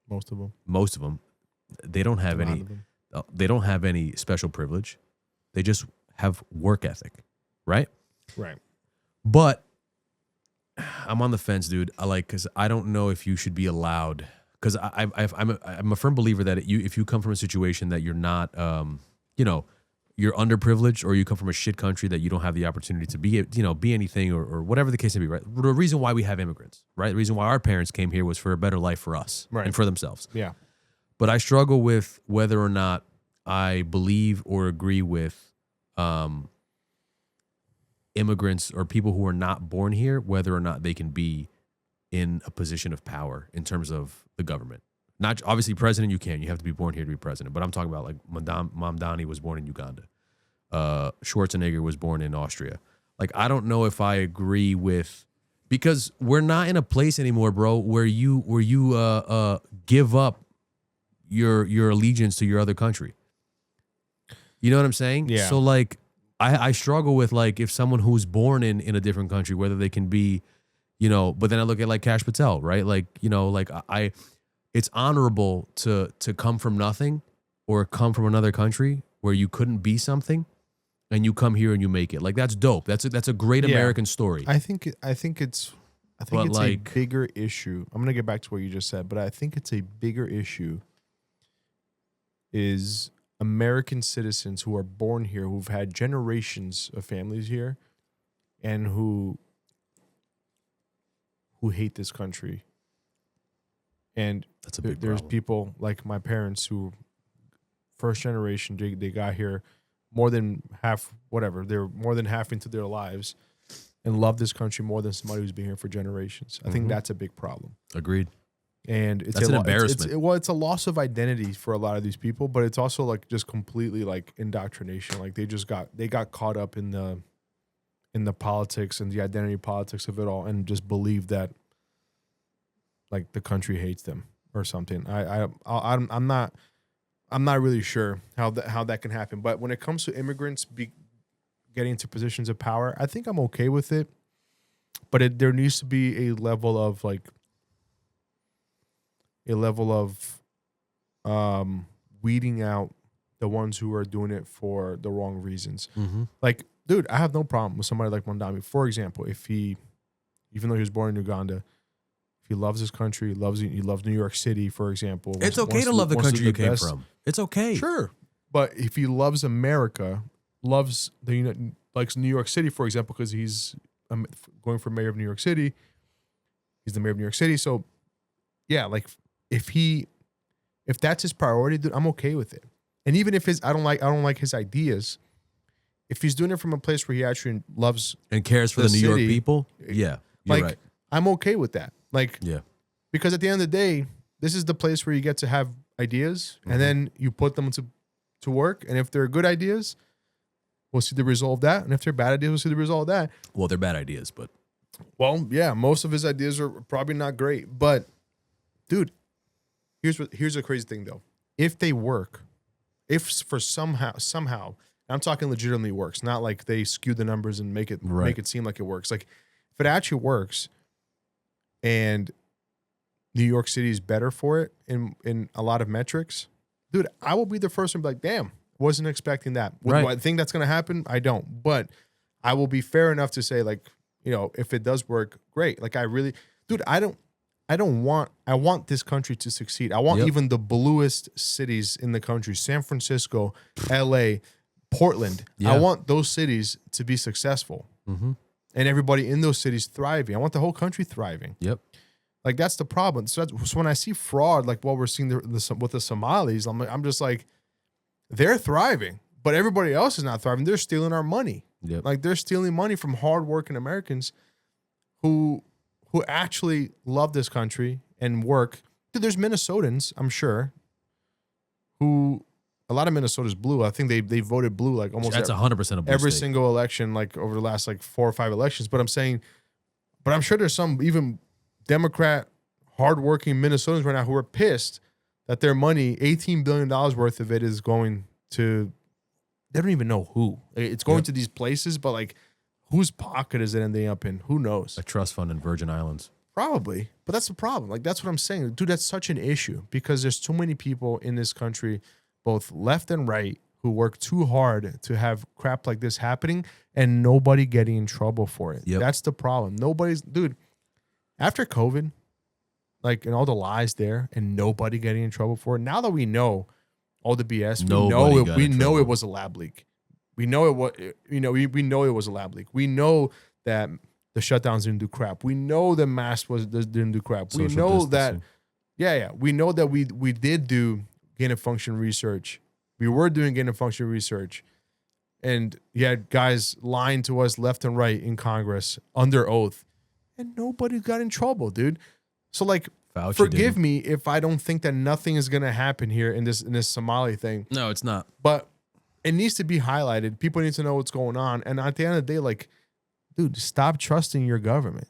Most of them. They don't have any. They don't have any special privilege. They just have work ethic, right? Right. But I'm on the fence, dude. Because I don't know if you should be allowed. Because I'm a firm believer that if you come from a situation that you're not, you're underprivileged, or you come from a shit country that you don't have the opportunity to be anything or whatever the case may be, right? The reason why we have immigrants, right? The reason why our parents came here was for a better life for us and for themselves. Yeah. But I struggle with whether or not I believe or agree with immigrants or people who are not born here, whether or not they can be in a position of power in terms of the government. Not obviously president, you have to be born here to be president. But I'm talking about like Mamdani was born in Uganda. Schwarzenegger was born in Austria. Like, I don't know if I agree with, because we're not in a place anymore, bro, where you give up your allegiance to your other country. You know what I'm saying? Yeah. So like, I struggle with like if someone who's born in a different country, whether they can be, but then I look at like Kash Patel, right? Like, it's honorable to come from nothing or come from another country where you couldn't be something and you come here and you make it. Like, that's dope. That's a great American story. I think it's a bigger issue. I'm going to get back to what you just said, but I think it's a bigger issue is American citizens who are born here, who've had generations of families here, and who hate this country. And that's a big there's problem. people like my parents who first generation, they got here more than half, they're more than half into their lives and love this country more than somebody who's been here for generations. I think that's a big problem. Agreed. And it's That's an embarrassment. It's a loss of identity for a lot of these people, but it's also like just completely like indoctrination. Like they got caught up in the politics and the identity politics of it all, and just believe that like the country hates them or something. I'm not really sure how that can happen. But when it comes to immigrants getting into positions of power, I think I'm okay with it. But there needs to be a level of weeding out the ones who are doing it for the wrong reasons. Mm-hmm. Like, dude, I have no problem with somebody like Mamdani. For example, even though he was born in Uganda, if he loves his country, he loves New York City, for example. It's okay to love the country you came from. It's okay. Sure. But if he loves America, likes New York City, for example, because he's going for mayor of New York City, he's the mayor of New York City. So, yeah, like if that's his priority, dude, I'm okay with it. And even if I don't like his ideas, if he's doing it from a place where he actually loves and cares for the New York city, people, yeah, you're like right. I'm okay with that. Like, Yeah, because at the end of the day, this is the place where you get to have ideas, and then you put them to work. And if they're good ideas, we'll see the result of that. And if they're bad ideas, we'll see the result of that. well, they're bad ideas, but Well, yeah, most of his ideas are probably not great. But, dude, here's the crazy thing though. If they work, if for somehow, I'm talking legitimately works, not like they skew the numbers and make it seem like it works. Like, if it actually works, and New York City is better for it in a lot of metrics, dude, I will be the first one to be like, damn, wasn't expecting that. Do I think that's going to happen? I don't. But I will be fair enough to say, like, you know, if it does work, great. Like, I want this country to succeed. I want even the bluest cities in the country, San Francisco, LA, Portland. I want those cities to be successful. Mm-hmm. And everybody in those cities thriving. I want the whole country thriving. Yep. Like, that's the problem. So when I see fraud, like what we're seeing with the Somalis, I'm just like, they're thriving, but everybody else is not thriving. They're stealing our money. Yep. Like, they're stealing money from hardworking Americans who actually love this country and work. Dude, there's Minnesotans, I'm sure, who, a lot of Minnesota's blue. I think they voted blue like almost That's 100% a blue every state. single election, like over the last like 4 or 5 elections. But I'm sure there's some even Democrat, hardworking Minnesotans right now who are pissed that their money, $18 billion worth of it, is going to, they don't even know who. It's going to these places, but like, whose pocket is it ending up in? Who knows? A trust fund in Virgin Islands. Probably. But that's the problem. Like, that's what I'm saying. Dude, that's such an issue because there's too many people in this country, both left and right, who work too hard to have crap like this happening and nobody getting in trouble for it. Yep. That's the problem. Dude, after COVID, like, and all the lies there and nobody getting in trouble for it, now that we know all the BS, we know it was a lab leak. We know it was, we know it was a lab leak. We know that the shutdowns didn't do crap. We know the mask didn't do crap. We know that, we know that we did do gain of function research. We were doing gain of function research, and you had guys lying to us left and right in Congress under oath, and nobody got in trouble, dude. So, like, Fauci forgive didn't. me if I don't think that nothing is gonna happen here in this Somali thing. No, it's not. But it needs to be highlighted. People need to know what's going on. And at the end of the day, like, dude, stop trusting your government.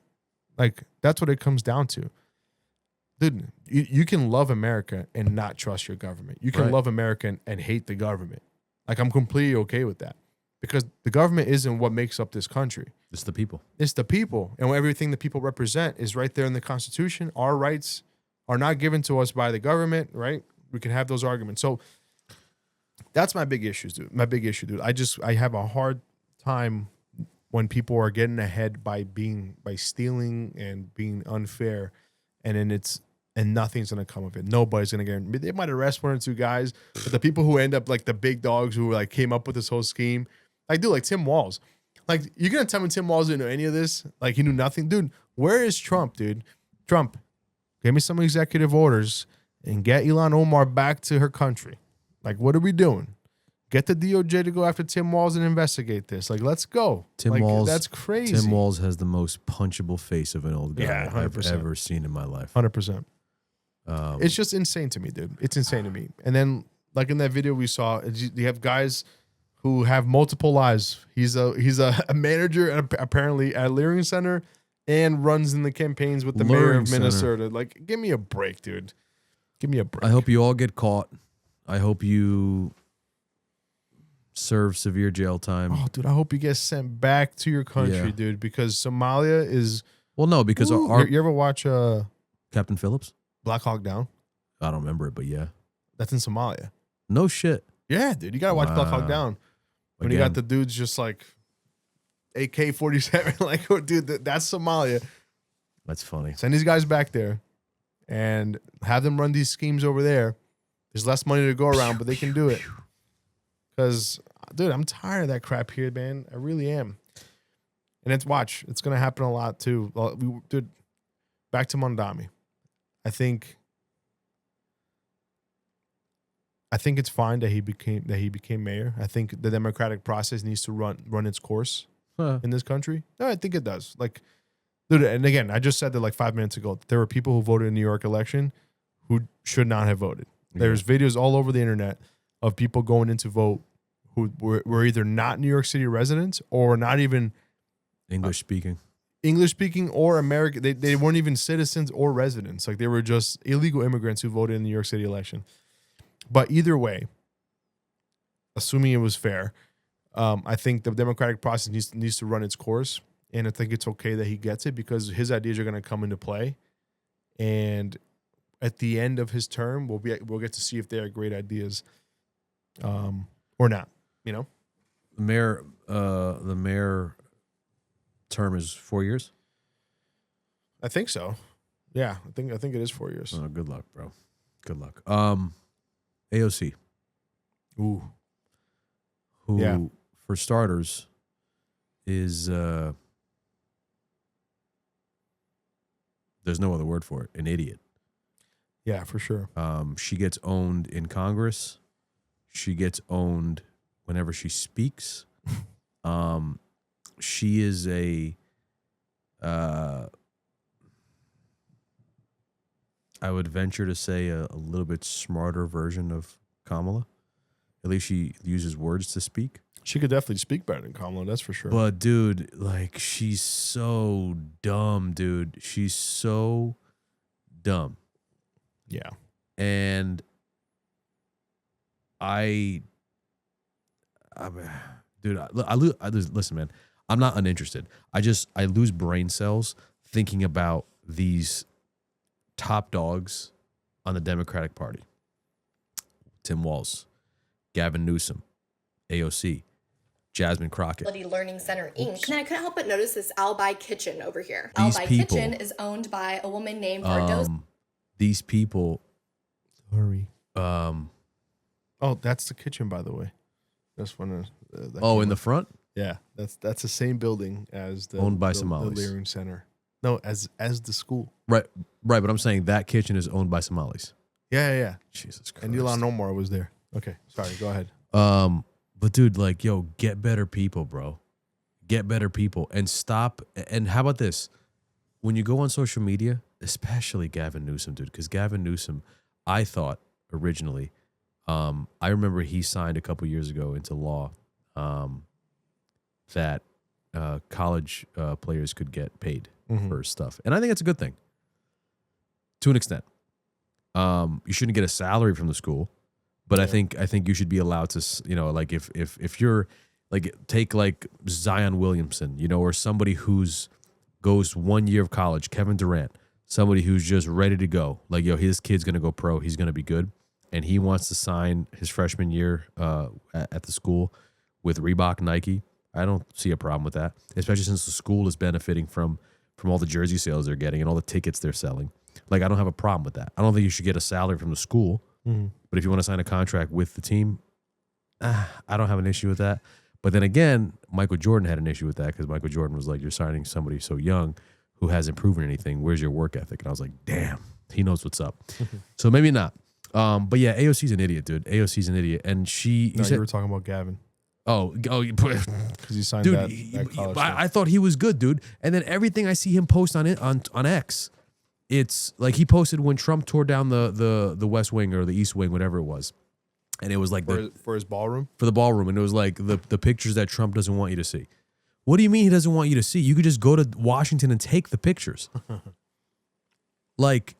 Like, that's what it comes down to. Dude, you can love America and not trust your government. You can love America and hate the government. Like, I'm completely okay with that. Because the government isn't what makes up this country. It's the people. It's the people. And everything the people represent is right there in the Constitution. Our rights are not given to us by the government, right? We can have those arguments. So that's my big issue, dude. I have a hard time when people are getting ahead by stealing and being unfair, and then nothing's gonna come of it. Nobody's gonna get. They might arrest 1 or 2 guys, but the people who end up like the big dogs who like came up with this whole scheme, like Tim Walz. Like, you're gonna tell me Tim Walz didn't know any of this? Like, he knew nothing, dude. Where is Trump, dude? Trump, give me some executive orders and get Ilhan Omar back to her country. Like, what are we doing? Get the DOJ to go after Tim Walz and investigate this. Like, let's go. Tim like, Walz. That's crazy. Tim Walz has the most punchable face of an old guy Yeah, I've 100%. ever seen in my life. 100%. It's just insane to me, dude. It's insane to me. And then, like in that video we saw, you have guys who have multiple lives. He's a manager apparently at Leering Center and runs in the campaigns with the mayor of Minnesota. Like, give me a break, dude. Give me a break. I hope you all get caught. I hope you serve severe jail time. Oh, dude, I hope you get sent back to your country, dude, because Somalia is... Well, no, because you ever watch Captain Phillips? Black Hawk Down? I don't remember it, but yeah. That's in Somalia. No shit. Yeah, dude, you got to watch Black Hawk Down. When you got the dudes just like AK-47, like, oh, dude, that's Somalia. That's funny. Send these guys back there and have them run these schemes over there. There's less money to go around, but they can do it. Because, dude, I'm tired of that crap here, man. I really am. And it's going to happen a lot, too. Dude, back to Mondami. I think I think it's fine that he became mayor. I think the democratic process needs to run its course in this country. No, I think it does. Like, dude, and again, I just said that like 5 minutes ago. There were people who voted in the New York election who should not have voted. There's videos all over the internet of people going in to vote who were either not New York City residents or not even English speaking or American. They weren't even citizens or residents. Like, they were just illegal immigrants who voted in the New York City election. But either way, assuming it was fair, I think the democratic process needs to run its course. And I think it's okay that he gets it because his ideas are going to come into play. And at the end of his term, we'll get to see if they are great ideas or not. You know, the mayor term is 4 years. I think so. Yeah, I think it is 4 years. Oh, good luck, bro. Good luck. AOC. Ooh. Who, Yeah. for starters, is there's no other word for it, an idiot. Yeah, for sure. She gets owned in Congress. She gets owned whenever she speaks. She is I would venture to say a little bit smarter version of Kamala. At least she uses words to speak. She could definitely speak better than Kamala, that's for sure. But dude, like, she's so dumb, dude. She's so dumb. Yeah. And listen, man, I'm not uninterested. I lose brain cells thinking about these top dogs on the Democratic Party. Tim Walz, Gavin Newsom, AOC, Jasmine Crockett. Learning Center Inc. And then I couldn't help but notice this Albi Kitchen over here. These Albi people- Kitchen is owned by a woman named Cardozo. These people, Sorry. Oh, that's the kitchen, by the way. That's one of in the front? yeah, that's the same building as the Owned by the Somalis. Learning Center. No, as the school. Right, but I'm saying that kitchen is owned by Somalis. Yeah. Jesus Christ. And Elon Omar was there. Okay, sorry, go ahead. But dude, like, yo, get better people, bro. Get better people and stop. And how about this? When you go on social media, especially Gavin Newsom, dude, because Gavin Newsom, I thought originally, I remember he signed a couple years ago into law that college players could get paid for stuff. And I think it's a good thing to an extent. You shouldn't get a salary from the school. But I think you should be allowed to, you know, like if you're like, take like Zion Williamson, you know, or somebody who's goes 1 year of college, Kevin Durant, somebody who's just ready to go. Like, yo, his kid's going to go pro. He's going to be good. And he wants to sign his freshman year at the school with Reebok, Nike. I don't see a problem with that, especially since the school is benefiting from all the jersey sales they're getting and all the tickets they're selling. Like, I don't have a problem with that. I don't think you should get a salary from the school. But if you want to sign a contract with the team, I don't have an issue with that. But then again, Michael Jordan had an issue with that because Michael Jordan was like, you're signing somebody so young who hasn't proven anything. Where's your work ethic? And I was like, damn, he knows what's up. So maybe not. But yeah, AOC's an idiot, dude. AOC's an idiot. And You were talking about Gavin. Because Because he signed dude, that college stuff. I thought he was good, dude. And then everything I see him post on X, it's like he posted when Trump tore down the West Wing or the East Wing, whatever it was. And it was like for his ballroom? For the ballroom. And it was like the pictures that Trump doesn't want you to see. What do you mean he doesn't want you to see? You could just go to Washington and take the pictures. Like,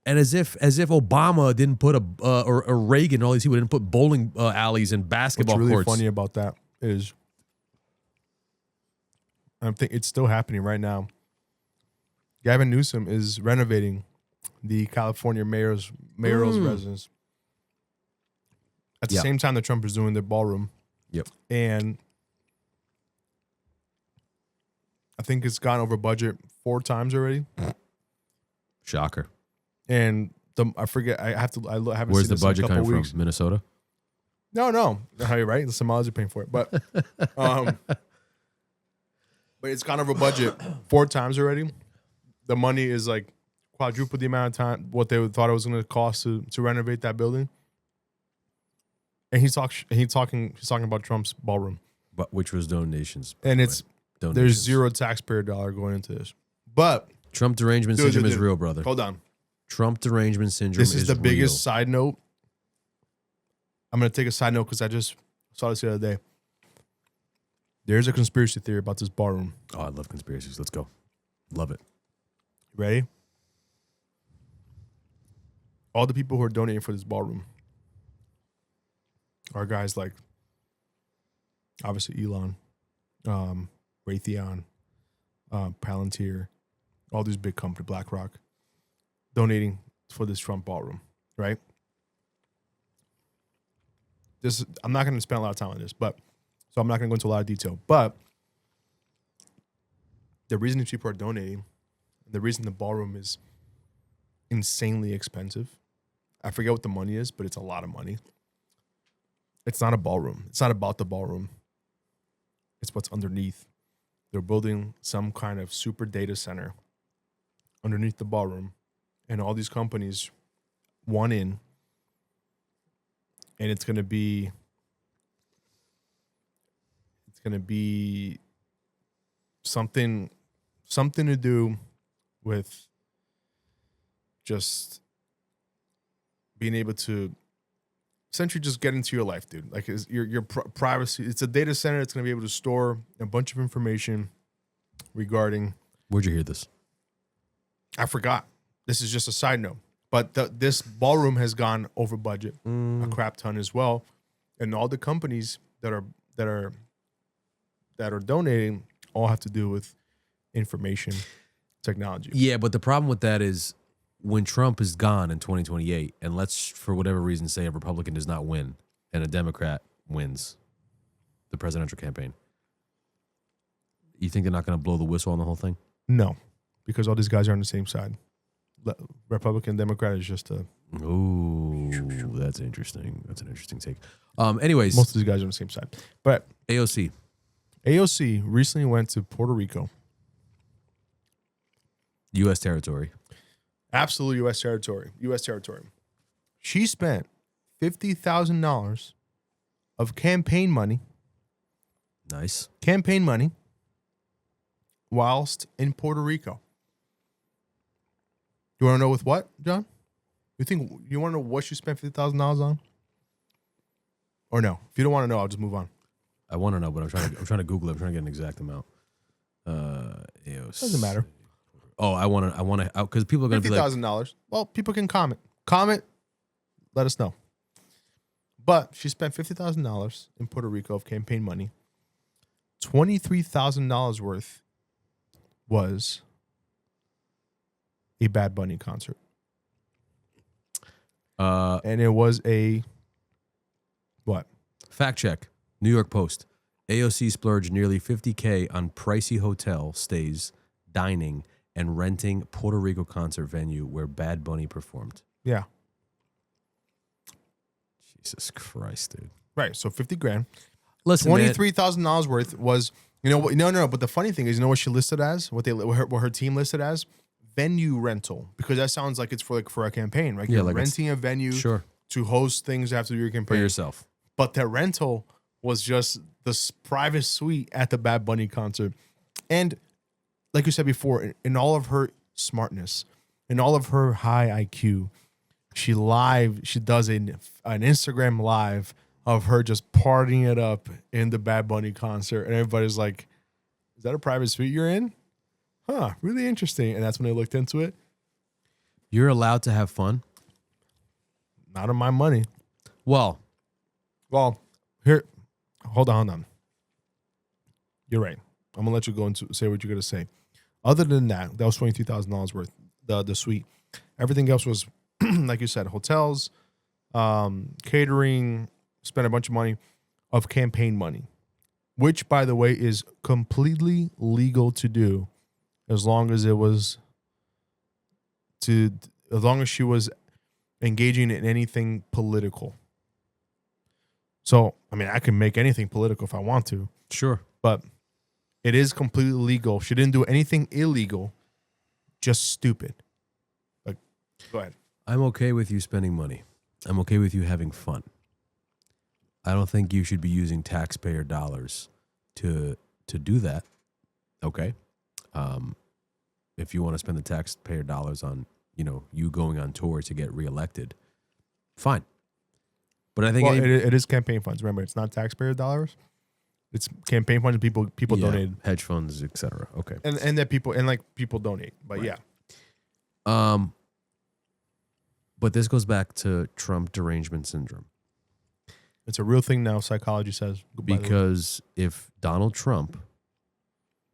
and as if Obama didn't put or Reagan, all these people didn't put bowling alleys and basketball What's really courts. funny about that is I think it's still happening right now. Gavin Newsom is renovating the California mayor's residence at the same time that Trump is doing the ballroom. Yep. And I think it's gone over budget 4 times already. Shocker. And I forget. I haven't Where's seen the this in a budget couple coming weeks. from? Minnesota? No. You're right. The Somalis are paying for it. But but it's gone over budget 4 times already. The money is like quadruple the amount of time what they thought it was going to cost to renovate that building. And he's talking about Trump's ballroom. But which was donations. And it's Donations. there's zero taxpayer dollar going into this. But Trump derangement syndrome is real, brother. Hold on. Trump derangement syndrome is This is the biggest real. side note. I'm going to take a side note because I just saw this the other day. There's a conspiracy theory about this ballroom. Oh, I love conspiracies. Let's go. Love it. Ready? All the people who are donating for this ballroom are guys like, obviously, Elon, Raytheon, Palantir, all these big companies, BlackRock, donating for this Trump ballroom, right? I'm not going to spend a lot of time on this, so I'm not going to go into a lot of detail. But the reason these people are donating, the reason the ballroom is insanely expensive, I forget what the money is, but it's a lot of money. It's not a ballroom. It's not about the ballroom. It's what's underneath. They're building some kind of super data center underneath the ballroom, and all these companies want in, and it's going to be something to do with just being able to essentially just get into your life, dude. Like your privacy. It's a data center. It's going to be able to store a bunch of information regarding. Where'd you hear this? I forgot. This is just a side note. But this ballroom has gone over budget a crap ton as well, and all the companies that are donating all have to do with information technology. Yeah, but the problem with that is when Trump is gone in 2028, and let's, for whatever reason, say a Republican does not win and a Democrat wins the presidential campaign, you think they're not going to blow the whistle on the whole thing? No, because all these guys are on the same side. Republican, Democrat is just a... Ooh, that's interesting. That's an interesting take. Anyways. Most of these guys are on the same side. But AOC recently went to Puerto Rico. U.S. territory. Absolute U.S. territory. She spent $50,000 of campaign money. Nice. Campaign money whilst in Puerto Rico. You want to know with what, John? You want to know what she spent $50,000 on? Or no? If you don't want to know, I'll just move on. I want to know, but I'm trying to Google it. I'm trying to get an exact amount. AOC. Doesn't matter. Oh, I want to, because people are going to be like, $50,000. Well, people can comment. Let us know. But she spent $50,000 in Puerto Rico of campaign money. $23,000 worth was a Bad Bunny concert. And it was a what? Fact check. New York Post. AOC splurged nearly $50K on pricey hotel stays, dining, and renting Puerto Rico concert venue where Bad Bunny performed. Yeah. Jesus Christ, dude. Right. So 50 grand. Listen, $23,000 worth was, you know what? No. But the funny thing is, you know what she listed as? What her team listed as? Venue rental, because that sounds like it's for a campaign, right? Yeah, You're like renting a venue to host things after your campaign. For yourself. But the rental was just the private suite at the Bad Bunny concert. And like you said before, in all of her smartness, in all of her high IQ, she does an Instagram live of her just partying it up in the Bad Bunny concert. And everybody's like, is that a private suite you're in? Huh, really interesting. And that's when I looked into it. You're allowed to have fun? Not on my money. Well, here, hold on. You're right. I'm going to let you go into say what you're going to say. Other than that was $23,000 worth, the suite. Everything else was, like you said, hotels, catering, spent a bunch of money of campaign money, which, by the way, is completely legal to do. As long as she was engaging in anything political. So, I mean, I can make anything political if I want to. sure. But it is completely legal. She didn't do anything illegal, just stupid. Like, go ahead. I'm okay with you spending money. I'm okay with you having fun. I don't think you should be using taxpayer dollars to do that. Okay. If you want to spend the taxpayer dollars on, you going on tour to get reelected, fine. But I think it is campaign funds. Remember, it's not taxpayer dollars. It's campaign funds. People donate, hedge funds, etc. Okay. And that people donate. But right. yeah. But this goes back to Trump derangement syndrome. It's a real thing now, psychology says. Because if Donald Trump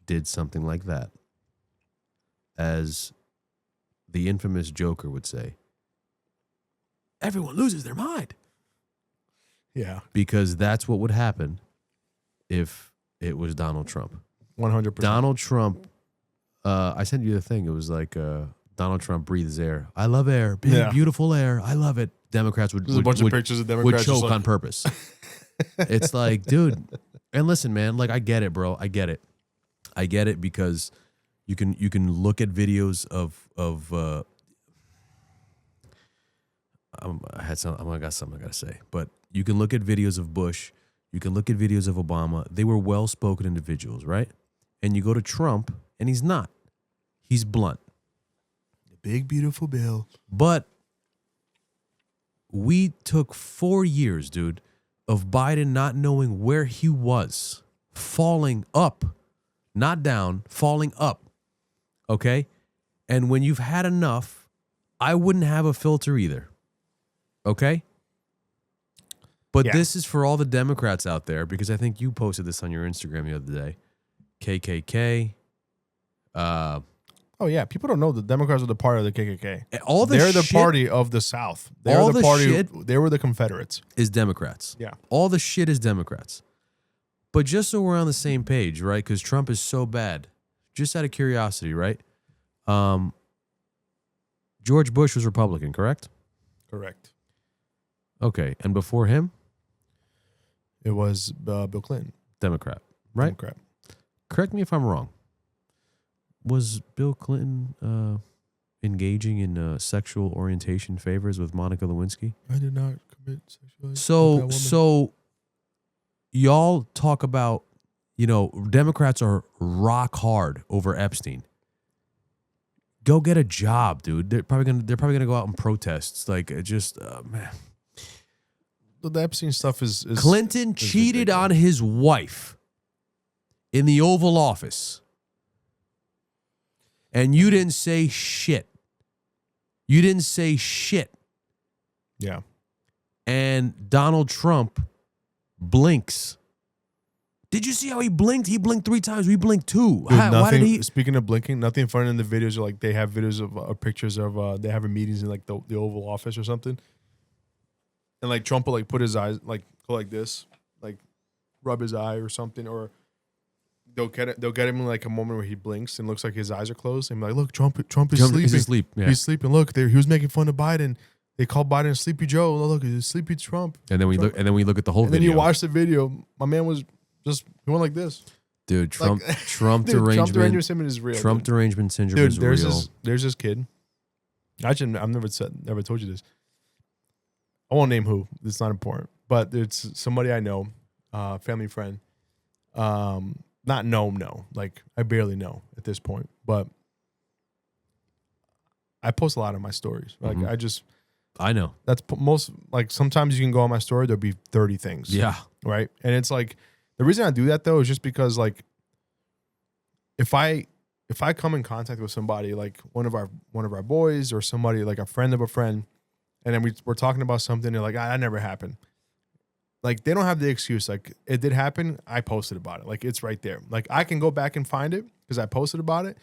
did something like that, as the infamous Joker would say, everyone loses their mind. Yeah. Because that's what would happen if it was Donald Trump. 100%. Donald Trump, I sent you the thing. It was like Donald Trump breathes air. I love air. Big, beautiful air. I love it. Democrats would, There's a bunch of pictures of Democrats would choke on purpose. It's like, dude, and listen, man, like I get it, bro. I get it because you can look at videos of I got something I gotta say, but you can look at videos of Bush, you can look at videos of Obama. They were well-spoken individuals, right? And you go to Trump, and he's not. He's blunt. The big beautiful bill. But we took 4 years, dude, of Biden not knowing where he was, falling up, not down, falling up. Okay? And when you've had enough, I wouldn't have a filter either. Okay? But this is for all the Democrats out there, because I think you posted this on your Instagram the other day. KKK. Oh yeah, people don't know the Democrats are the party of the KKK. They're the party of the South. They're the party. They were the Confederates. Is Democrats. Yeah. All the shit is Democrats. But just so we're on the same page, right? Because Trump is so bad. Just out of curiosity, right? George Bush was Republican, correct? Correct. Okay, and before him? It was Bill Clinton. Democrat, right? Democrat. Correct me if I'm wrong. Was Bill Clinton engaging in sexual orientation favors with Monica Lewinsky? I did not commit sexual. So y'all talk about, Democrats are rock hard over Epstein. Go get a job, dude. They're probably gonna go out and protest. Like man. The Epstein stuff is Clinton cheated on his wife in the Oval Office. And you didn't say shit. You didn't say shit. Yeah. And Donald Trump blinks. Did you see how he blinked? He blinked 3 times. We blinked 2. Dude, Why did he? Speaking of blinking, nothing funny in the videos. Are like they have videos of pictures of they having meetings in like the Oval Office or something. And like Trump will like put his eyes like go like this, like rub his eye or something, or they'll get him in like a moment where he blinks and looks like his eyes are closed. And be like, look, Trump is sleeping. He's asleep. Yeah. He's sleeping. Look, he was making fun of Biden. They called Biden Sleepy Joe. Oh, look, it's Sleepy Trump. And then we look at the whole video. And then you watch the video. My man was just going like this. Dude, Trump Trump derangement syndrome is real. Trump dude. derangement syndrome is real. There's this kid. Actually, I've never told you this. I won't name who. It's not important. But it's somebody I know, family friend. Not no. Like I barely know at this point. But I post a lot of my stories. Like I know. That's most like sometimes you can go on my story. There'll be 30 things. Yeah. Right. And it's like the reason I do that though is just because like if I come in contact with somebody like one of our boys or somebody like a friend of a friend, and then we're talking about something, they're like, that never happened. Like they don't have the excuse. Like it did happen. I posted about it. Like it's right there. Like I can go back and find it because I posted about it.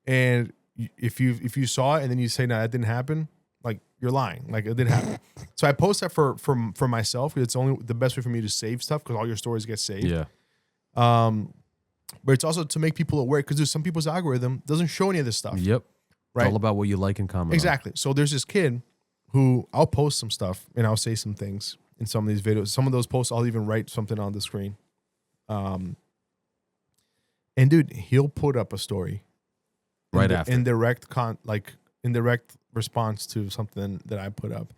And if you saw it and then you say no, that didn't happen, like you're lying. Like it didn't happen. So I post that for myself. It's only the best way for me to save stuff because all your stories get saved. Yeah. But it's also to make people aware because there's some people's algorithm doesn't show any of this stuff. Yep. Right. It's all about what you like and comment. Exactly. So there's this kid who I'll post some stuff and I'll say some things in some of these videos. Some of those posts I'll even write something on the screen. And dude, he'll put up a story after in direct response to something that I put up.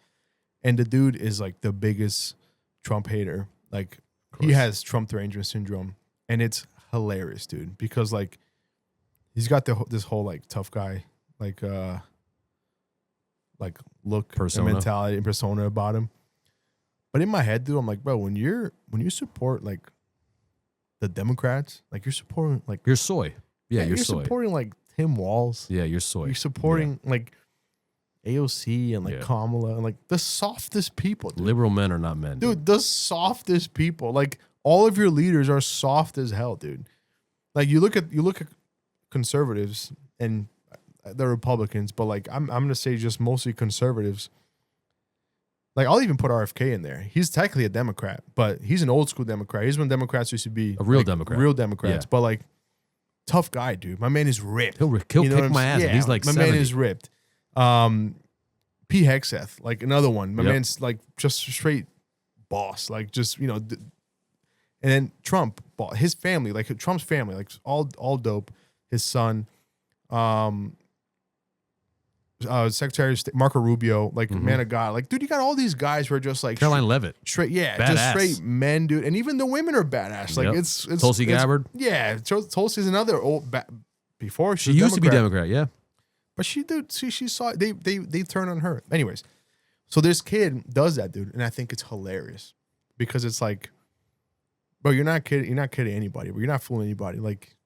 And the dude is like the biggest Trump hater Like he has Trump derangement syndrome, and it's hilarious, dude. Because like he's got this whole like tough guy like look Persona. and mentality and persona about him. But in my head, dude, I'm like, bro, when you support like the Democrats, like you're supporting like You're soy. Yeah, you're soy. supporting like Tim Walz. Yeah, you're soy. You're supporting like AOC and like Kamala and like the softest people, dude. Liberal men are not men, Dude, the softest people. Like all of your leaders are soft as hell, dude. Like you look at conservatives and the Republicans, but like I'm gonna say just mostly conservatives. Like I'll even put RFK in there. He's technically a Democrat, but he's an old school Democrat. He's when Democrats used to be a real like, Democrat, real Democrats. Yeah. But like tough guy, dude. My man is ripped. He'll You know kick my ass. Yeah, He's like my 70. man is ripped. P. Hexeth, like another one. My man's like just straight boss. Like just and then Trump, his family, like Trump's family, like all dope. His son, Secretary of State Marco Rubio, like man of God, like dude, you got all these guys who are just like Caroline Leavitt, straight, badass. just straight men, dude, and even the women are badass. Like it's Tulsi Gabbard, Tulsi's another old before she used to be Democrat, yeah, but she saw they turned on her. Anyways, so this kid does that, dude, and I think it's hilarious because it's like, bro, you're not kidding anybody, but you're not fooling anybody. Like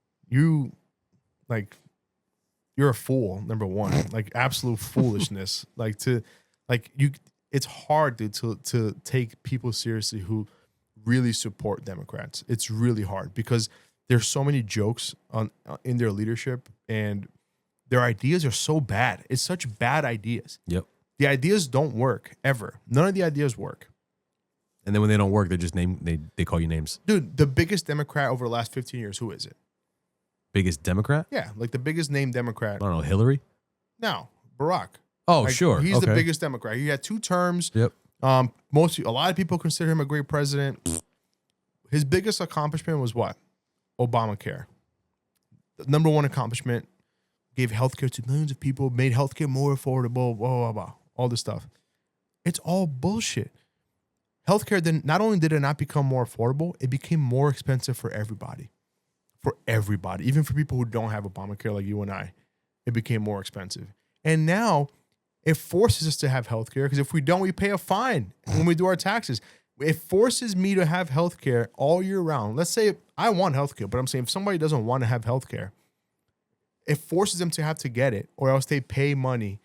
you're a fool, number one. Like absolute foolishness. It's hard, dude, to take people seriously who really support Democrats. It's really hard because there's so many jokes in their leadership and their ideas are so bad. It's such bad ideas. Yep. The ideas don't work ever. None of the ideas work. And then when they don't work, they just they call you names. Dude, the biggest Democrat over the last 15 years, who is it? Biggest Democrat? Yeah, like the biggest name Democrat. I don't know, Hillary? No, Barack. Oh, Like, sure. He's the Okay. biggest Democrat. He had 2 terms. Yep. A lot of people consider him a great president. His biggest accomplishment was what? Obamacare. The number one accomplishment, gave healthcare to millions of people, made healthcare more affordable, blah, blah, blah, all this stuff. It's all bullshit. Healthcare then not only did it not become more affordable, it became more expensive for everybody. For everybody, even for people who don't have Obamacare like you and I, it became more expensive. And now it forces us to have healthcare because if we don't, we pay a fine when we do our taxes. It forces me to have healthcare all year round. Let's say I want healthcare, but I'm saying if somebody doesn't want to have healthcare, it forces them to have to get it, or else they pay money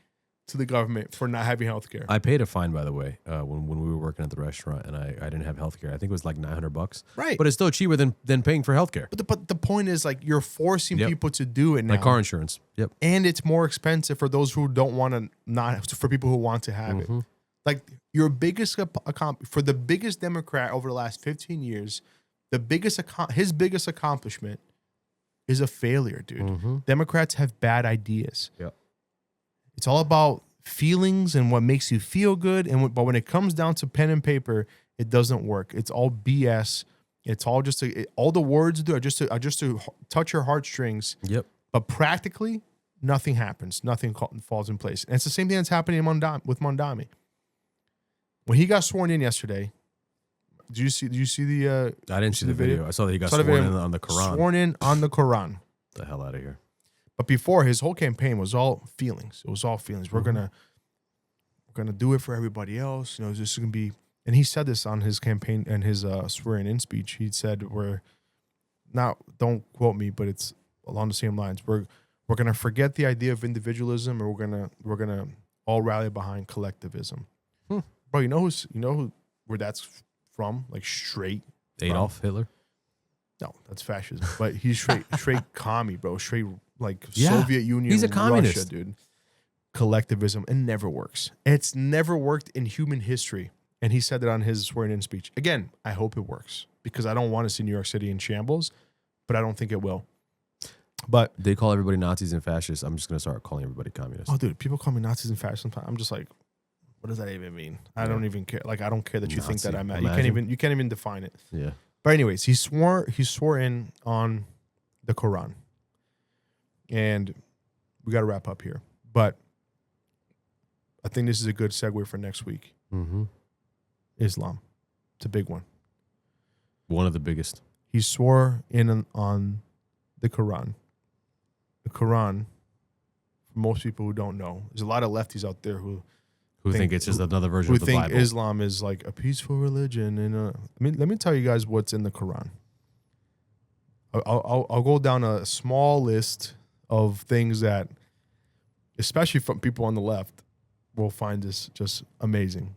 to the government for not having healthcare. I paid a fine, by the way, when we were working at the restaurant, and I didn't have healthcare. I think it was like $900. Right. But it's still cheaper than paying for healthcare. But the point is, like, you're forcing Yep. people to do it now. Like car insurance. Yep. And it's more expensive for those who don't want to not, for people who want to have it. Like your biggest for the biggest Democrat over the last 15 years, his biggest accomplishment is a failure, dude. Democrats have bad ideas. Yep. It's all about feelings and what makes you feel good. But when it comes down to pen and paper, it doesn't work. It's all BS. It's all just all the words do are just to touch your heartstrings. Yep. But practically, nothing happens. Nothing falls in place. And it's the same thing that's happening with Mondami. When he got sworn in yesterday, did you see the? I didn't see the video. I saw that he got Saw the sworn video. in on the Quran. Sworn in on the Quran. The hell out of here. But before, his whole campaign was all feelings. It was all feelings. We're gonna do it for everybody else. You know, this is gonna be. And he said this on his campaign and his swearing-in speech. He said, don't quote me, but it's along the same lines. We're gonna forget the idea of individualism, and we're gonna all rally behind collectivism. Bro, you know where that's from? Like straight Adolf Hitler? No, that's fascism. But he's straight commie, bro. Straight like Yeah, Soviet Union. he's a Russia, communist. dude. Collectivism. It never works. It's never worked in human history. And he said that on his swearing-in speech. Again, I hope it works because I don't want to see New York City in shambles, but I don't think it will. But They call everybody Nazis and fascists. I'm just going to start calling everybody communists. oh, dude, people call me Nazis and fascists sometimes. I'm just like, what does that even mean? I don't even care. Like, I don't care that you think that Nazi. I'm at. Imagine. You can't even define it. Yeah. But anyways, he swore in on the Quran. And we got to wrap up here. But I think this is a good segue for next week. Mm-hmm. Islam. It's a big one. One of the biggest. He swore in on the Quran. The Quran, for most people who don't know, there's a lot of lefties out there who think it's just another version who of the think Bible. Islam is like a peaceful religion. And let me tell you guys what's in the Quran. I'll go down a small list of things that, especially from people on the left, will find this just amazing.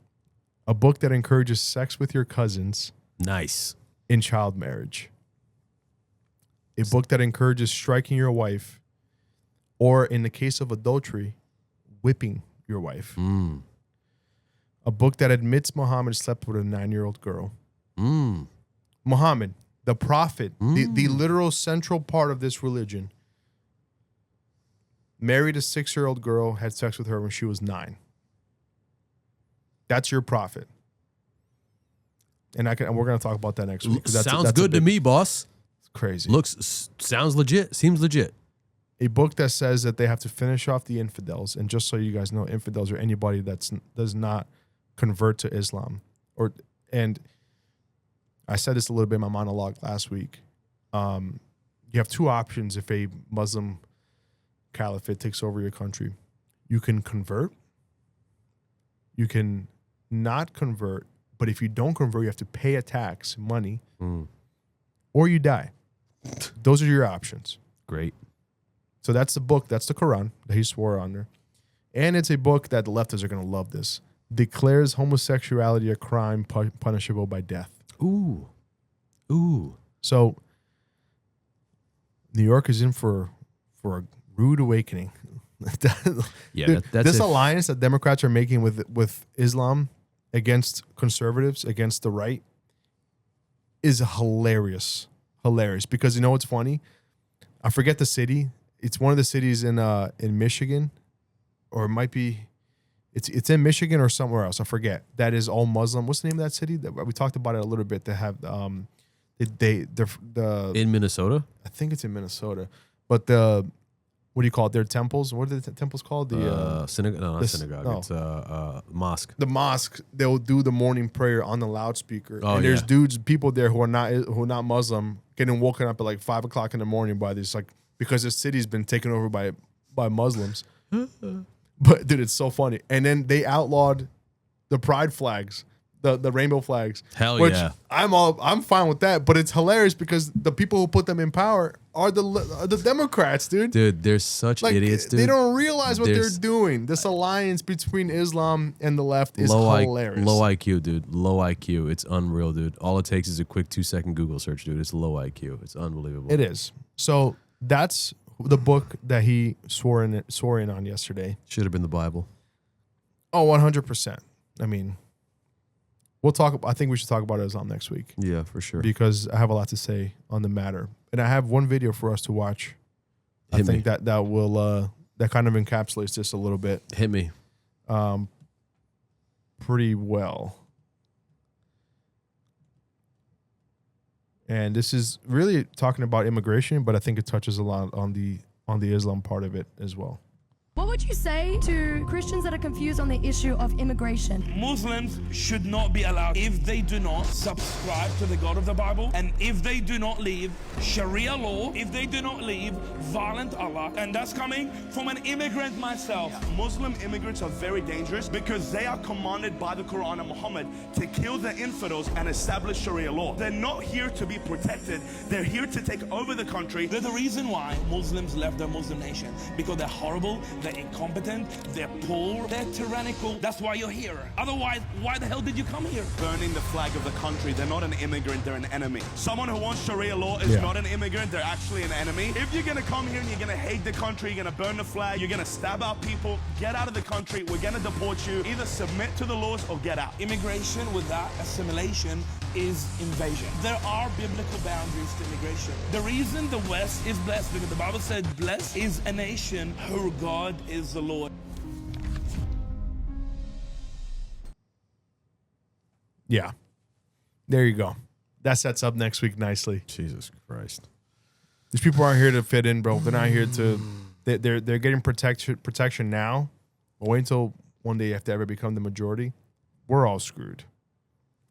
A book that encourages sex with your cousins. Nice. In child marriage. A book that encourages striking your wife, or in the case of adultery, whipping your wife. A book that admits Muhammad slept with a 9-year-old girl. Muhammad, the prophet, the literal central part of this religion, married a 6-year-old girl, had sex with her when she was 9. That's your prophet. And we're going to talk about that next week. Sounds good to me, boss. It's crazy. Sounds legit. Seems legit. A book that says that they have to finish off the infidels. And just so you guys know, infidels are anybody that does not convert to Islam. And I said this a little bit in my monologue last week. You have two options if a Muslim caliphate takes over your country. You can convert. You can not convert. But if you don't convert, you have to pay a tax, money, or you die. Those are your options. Great. So that's the book. That's the Quran that he swore under. And it's a book that the leftists are going to love this. Declares homosexuality a crime punishable by death. Ooh. So New York is in for a rude awakening. Yeah, that's this alliance that Democrats are making with Islam against conservatives, against the right, is hilarious. Because you know what's funny? I forget the city. It's one of the cities in Michigan, or it might be, it's in Michigan or somewhere else. I forget. That is all Muslim. What's the name of that city? We talked about it a little bit. They have in Minnesota. I think it's in Minnesota, but what do you call it? Their temples. What are the temples called? The synagogue. No, not synagogue. No. It's mosque. The mosque. They'll do the morning prayer on the loudspeaker. Oh, and there's people there who are not Muslim, getting woken up at like 5 o'clock in the morning by this, like, because the city's been taken over by Muslims. But dude, it's so funny. And then they outlawed the pride flags. The rainbow flags. Hell which yeah. I'm fine with that, but it's hilarious because the people who put them in power are the Democrats, dude. Dude, they're such idiots, dude. They don't realize what they're doing. This alliance between Islam and the left is hilarious. Low IQ, dude. Low IQ. It's unreal, dude. All it takes is a quick 2-second Google search, dude. It's low IQ. It's unbelievable. It is. So that's the book that he swore in on yesterday. Should have been the Bible. Oh, 100%. I mean, I think we should talk about Islam next week. Yeah, for sure. Because I have a lot to say on the matter. And I have one video for us to watch. I think that will that kind of encapsulates this a little bit. Hit me. Pretty well. And this is really talking about immigration, but I think it touches a lot on the Islam part of it as well. What would you say to Christians that are confused on the issue of immigration? Muslims should not be allowed if they do not subscribe to the God of the Bible, and if they do not leave Sharia law, if they do not leave violent Allah, and that's coming from an immigrant myself. Muslim immigrants are very dangerous because they are commanded by the Quran and Muhammad to kill the infidels and establish Sharia law. They're not here to be protected. They're here to take over the country. They're the reason why Muslims left their Muslim nation, because they're horrible, they're incompetent, they're poor, they're tyrannical. That's why you're here. Otherwise, why the hell did you come here? Burning the flag of the country. They're not an immigrant, they're an enemy. Someone who wants Sharia law is not an immigrant, they're actually an enemy. If you're gonna come here and you're gonna hate the country, you're gonna burn the flag, you're gonna stab out people, get out of the country, we're gonna deport you. Either submit to the laws or get out. Immigration without assimilation is invasion. There are biblical boundaries to immigration. The reason the West is blessed, because the Bible said blessed is a nation whose God is the Lord. Yeah. There you go. That sets up next week nicely. Jesus Christ. These people aren't here to fit in, bro. They're not here to. They're getting protection now. But wait until one day if they ever become the majority. We're all screwed.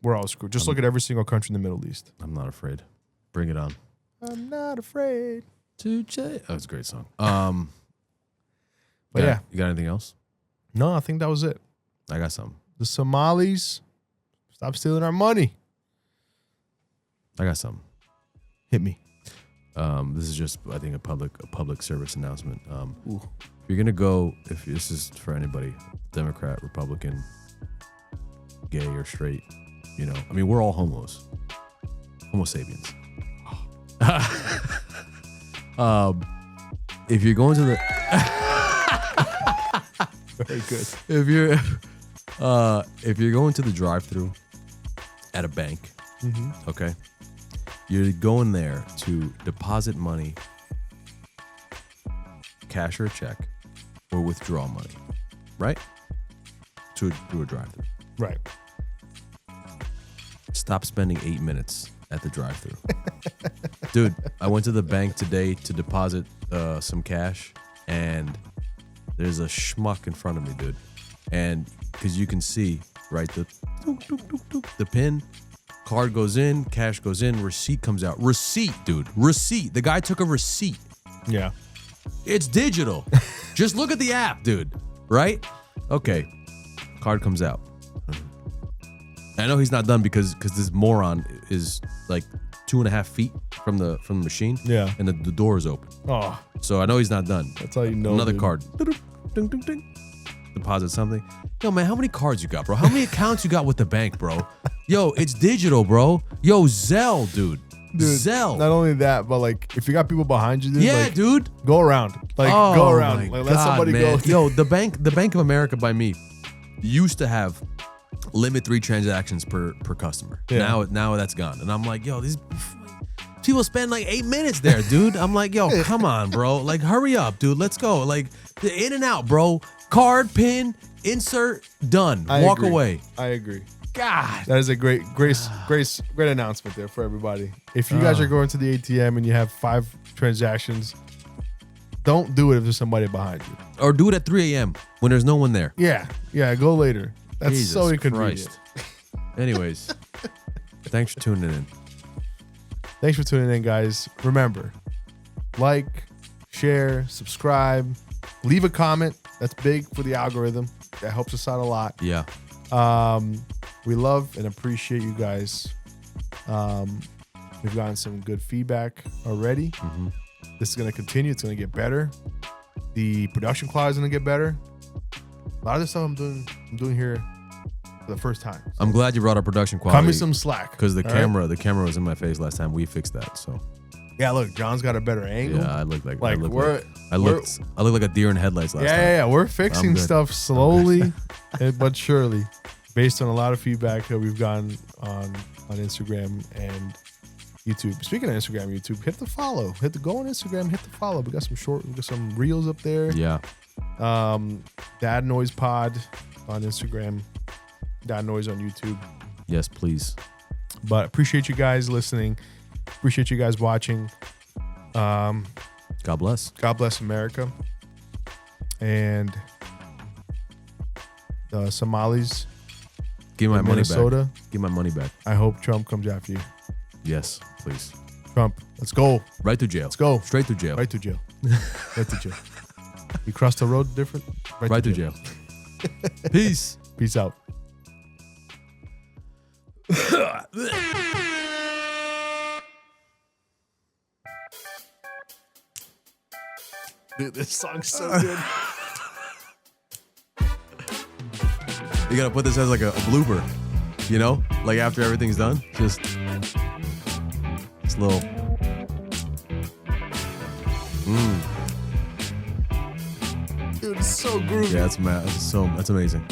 We're all screwed. Just look at every single country in the Middle East. I'm not afraid. Bring it on. I'm not afraid to change. Oh, it's a great song. But yeah. You got anything else? No, I think that was it. I got something. The Somalis, stop stealing our money. I got something. Hit me. This is just, I think, a public service announcement. If you're gonna go, if this is for anybody, Democrat, Republican, gay or straight, you know, I mean, we're all homos, Homo sapiens. If you're going to the, very good. If you're going to the drive-thru at a bank, okay, you're going there to deposit money, cash or a check, or withdraw money, right? To a drive-thru. Right. Stop spending 8 minutes at the drive-thru. Dude, I went to the bank today to deposit some cash, and there's a schmuck in front of me, dude. And because you can see, right, the pin, card goes in, cash goes in, receipt comes out. Receipt, dude. Receipt. The guy took a receipt. Yeah. It's digital. Just look at the app, dude. Right? Okay. Card comes out. I know he's not done because this moron is like 2.5 feet from the machine. Yeah. And the door is open. Oh, So I know he's not done. that's how you know. Another dude. card. Ding, ding, ding. Deposit something. Yo, man, how many cards you got, bro? How many accounts you got with the bank, bro? Yo, it's digital, bro. Yo, Zelle, dude. Dude, Zelle. Not only that, but like if you got people behind you, dude, Yeah, like, dude. go around. Like Oh, go around. my Like let God, somebody man. go. Yo, the Bank of America by me used to have limit 3 transactions per customer. Yeah. Now that's gone. And I'm like, yo, these people spend like 8 minutes there, dude. I'm like, yo, come on, bro. Like, hurry up, dude. Let's go. Like, in and out, bro. Card, pin, insert, done. I Walk agree. away. I agree. God. That is a great announcement there for everybody. If you guys are going to the ATM and you have 5 transactions, don't do it if there's somebody behind you. Or do it at 3 a.m. when there's no one there. Yeah, go later. That's Jesus so inconvenient. Christ. Anyways, thanks for tuning in. Thanks for tuning in, guys. Remember, like, share, subscribe, leave a comment. That's big for the algorithm. That helps us out a lot. Yeah. We love and appreciate you guys. We've gotten some good feedback already. This is going to continue. It's going to get better. The production quality is going to get better. A lot of this stuff I'm doing here for the first time. I'm glad you brought up production quality. Cut me some slack. Because the all camera was in my face last time. We fixed that. So Yeah, look, John's got a better angle. yeah, I look like Like, I look like a deer in headlights last time. Yeah. We're fixing good. stuff slowly but surely, based on a lot of feedback that we've gotten on Instagram and YouTube. Speaking of Instagram, YouTube, hit the follow. Go on Instagram, hit the follow. We got some reels up there. Yeah. Dad Noise Pod on Instagram, Dad Noise on YouTube. Yes, please. But appreciate you guys listening. Appreciate you guys watching. God bless. God bless America. And the Somalis. Give my in money Minnesota. back. Give my money back. I hope Trump comes after you. Yes, please. Trump, let's go. Right to jail. Let's go. Straight to jail. Right to jail. Right to jail. You crossed the road different? Right to jail. Peace. Peace out. Dude, this song's so good. You gotta put this as like a blooper, you know, like after everything's done, just this little. Dude, it's so groovy. Yeah, that's amazing.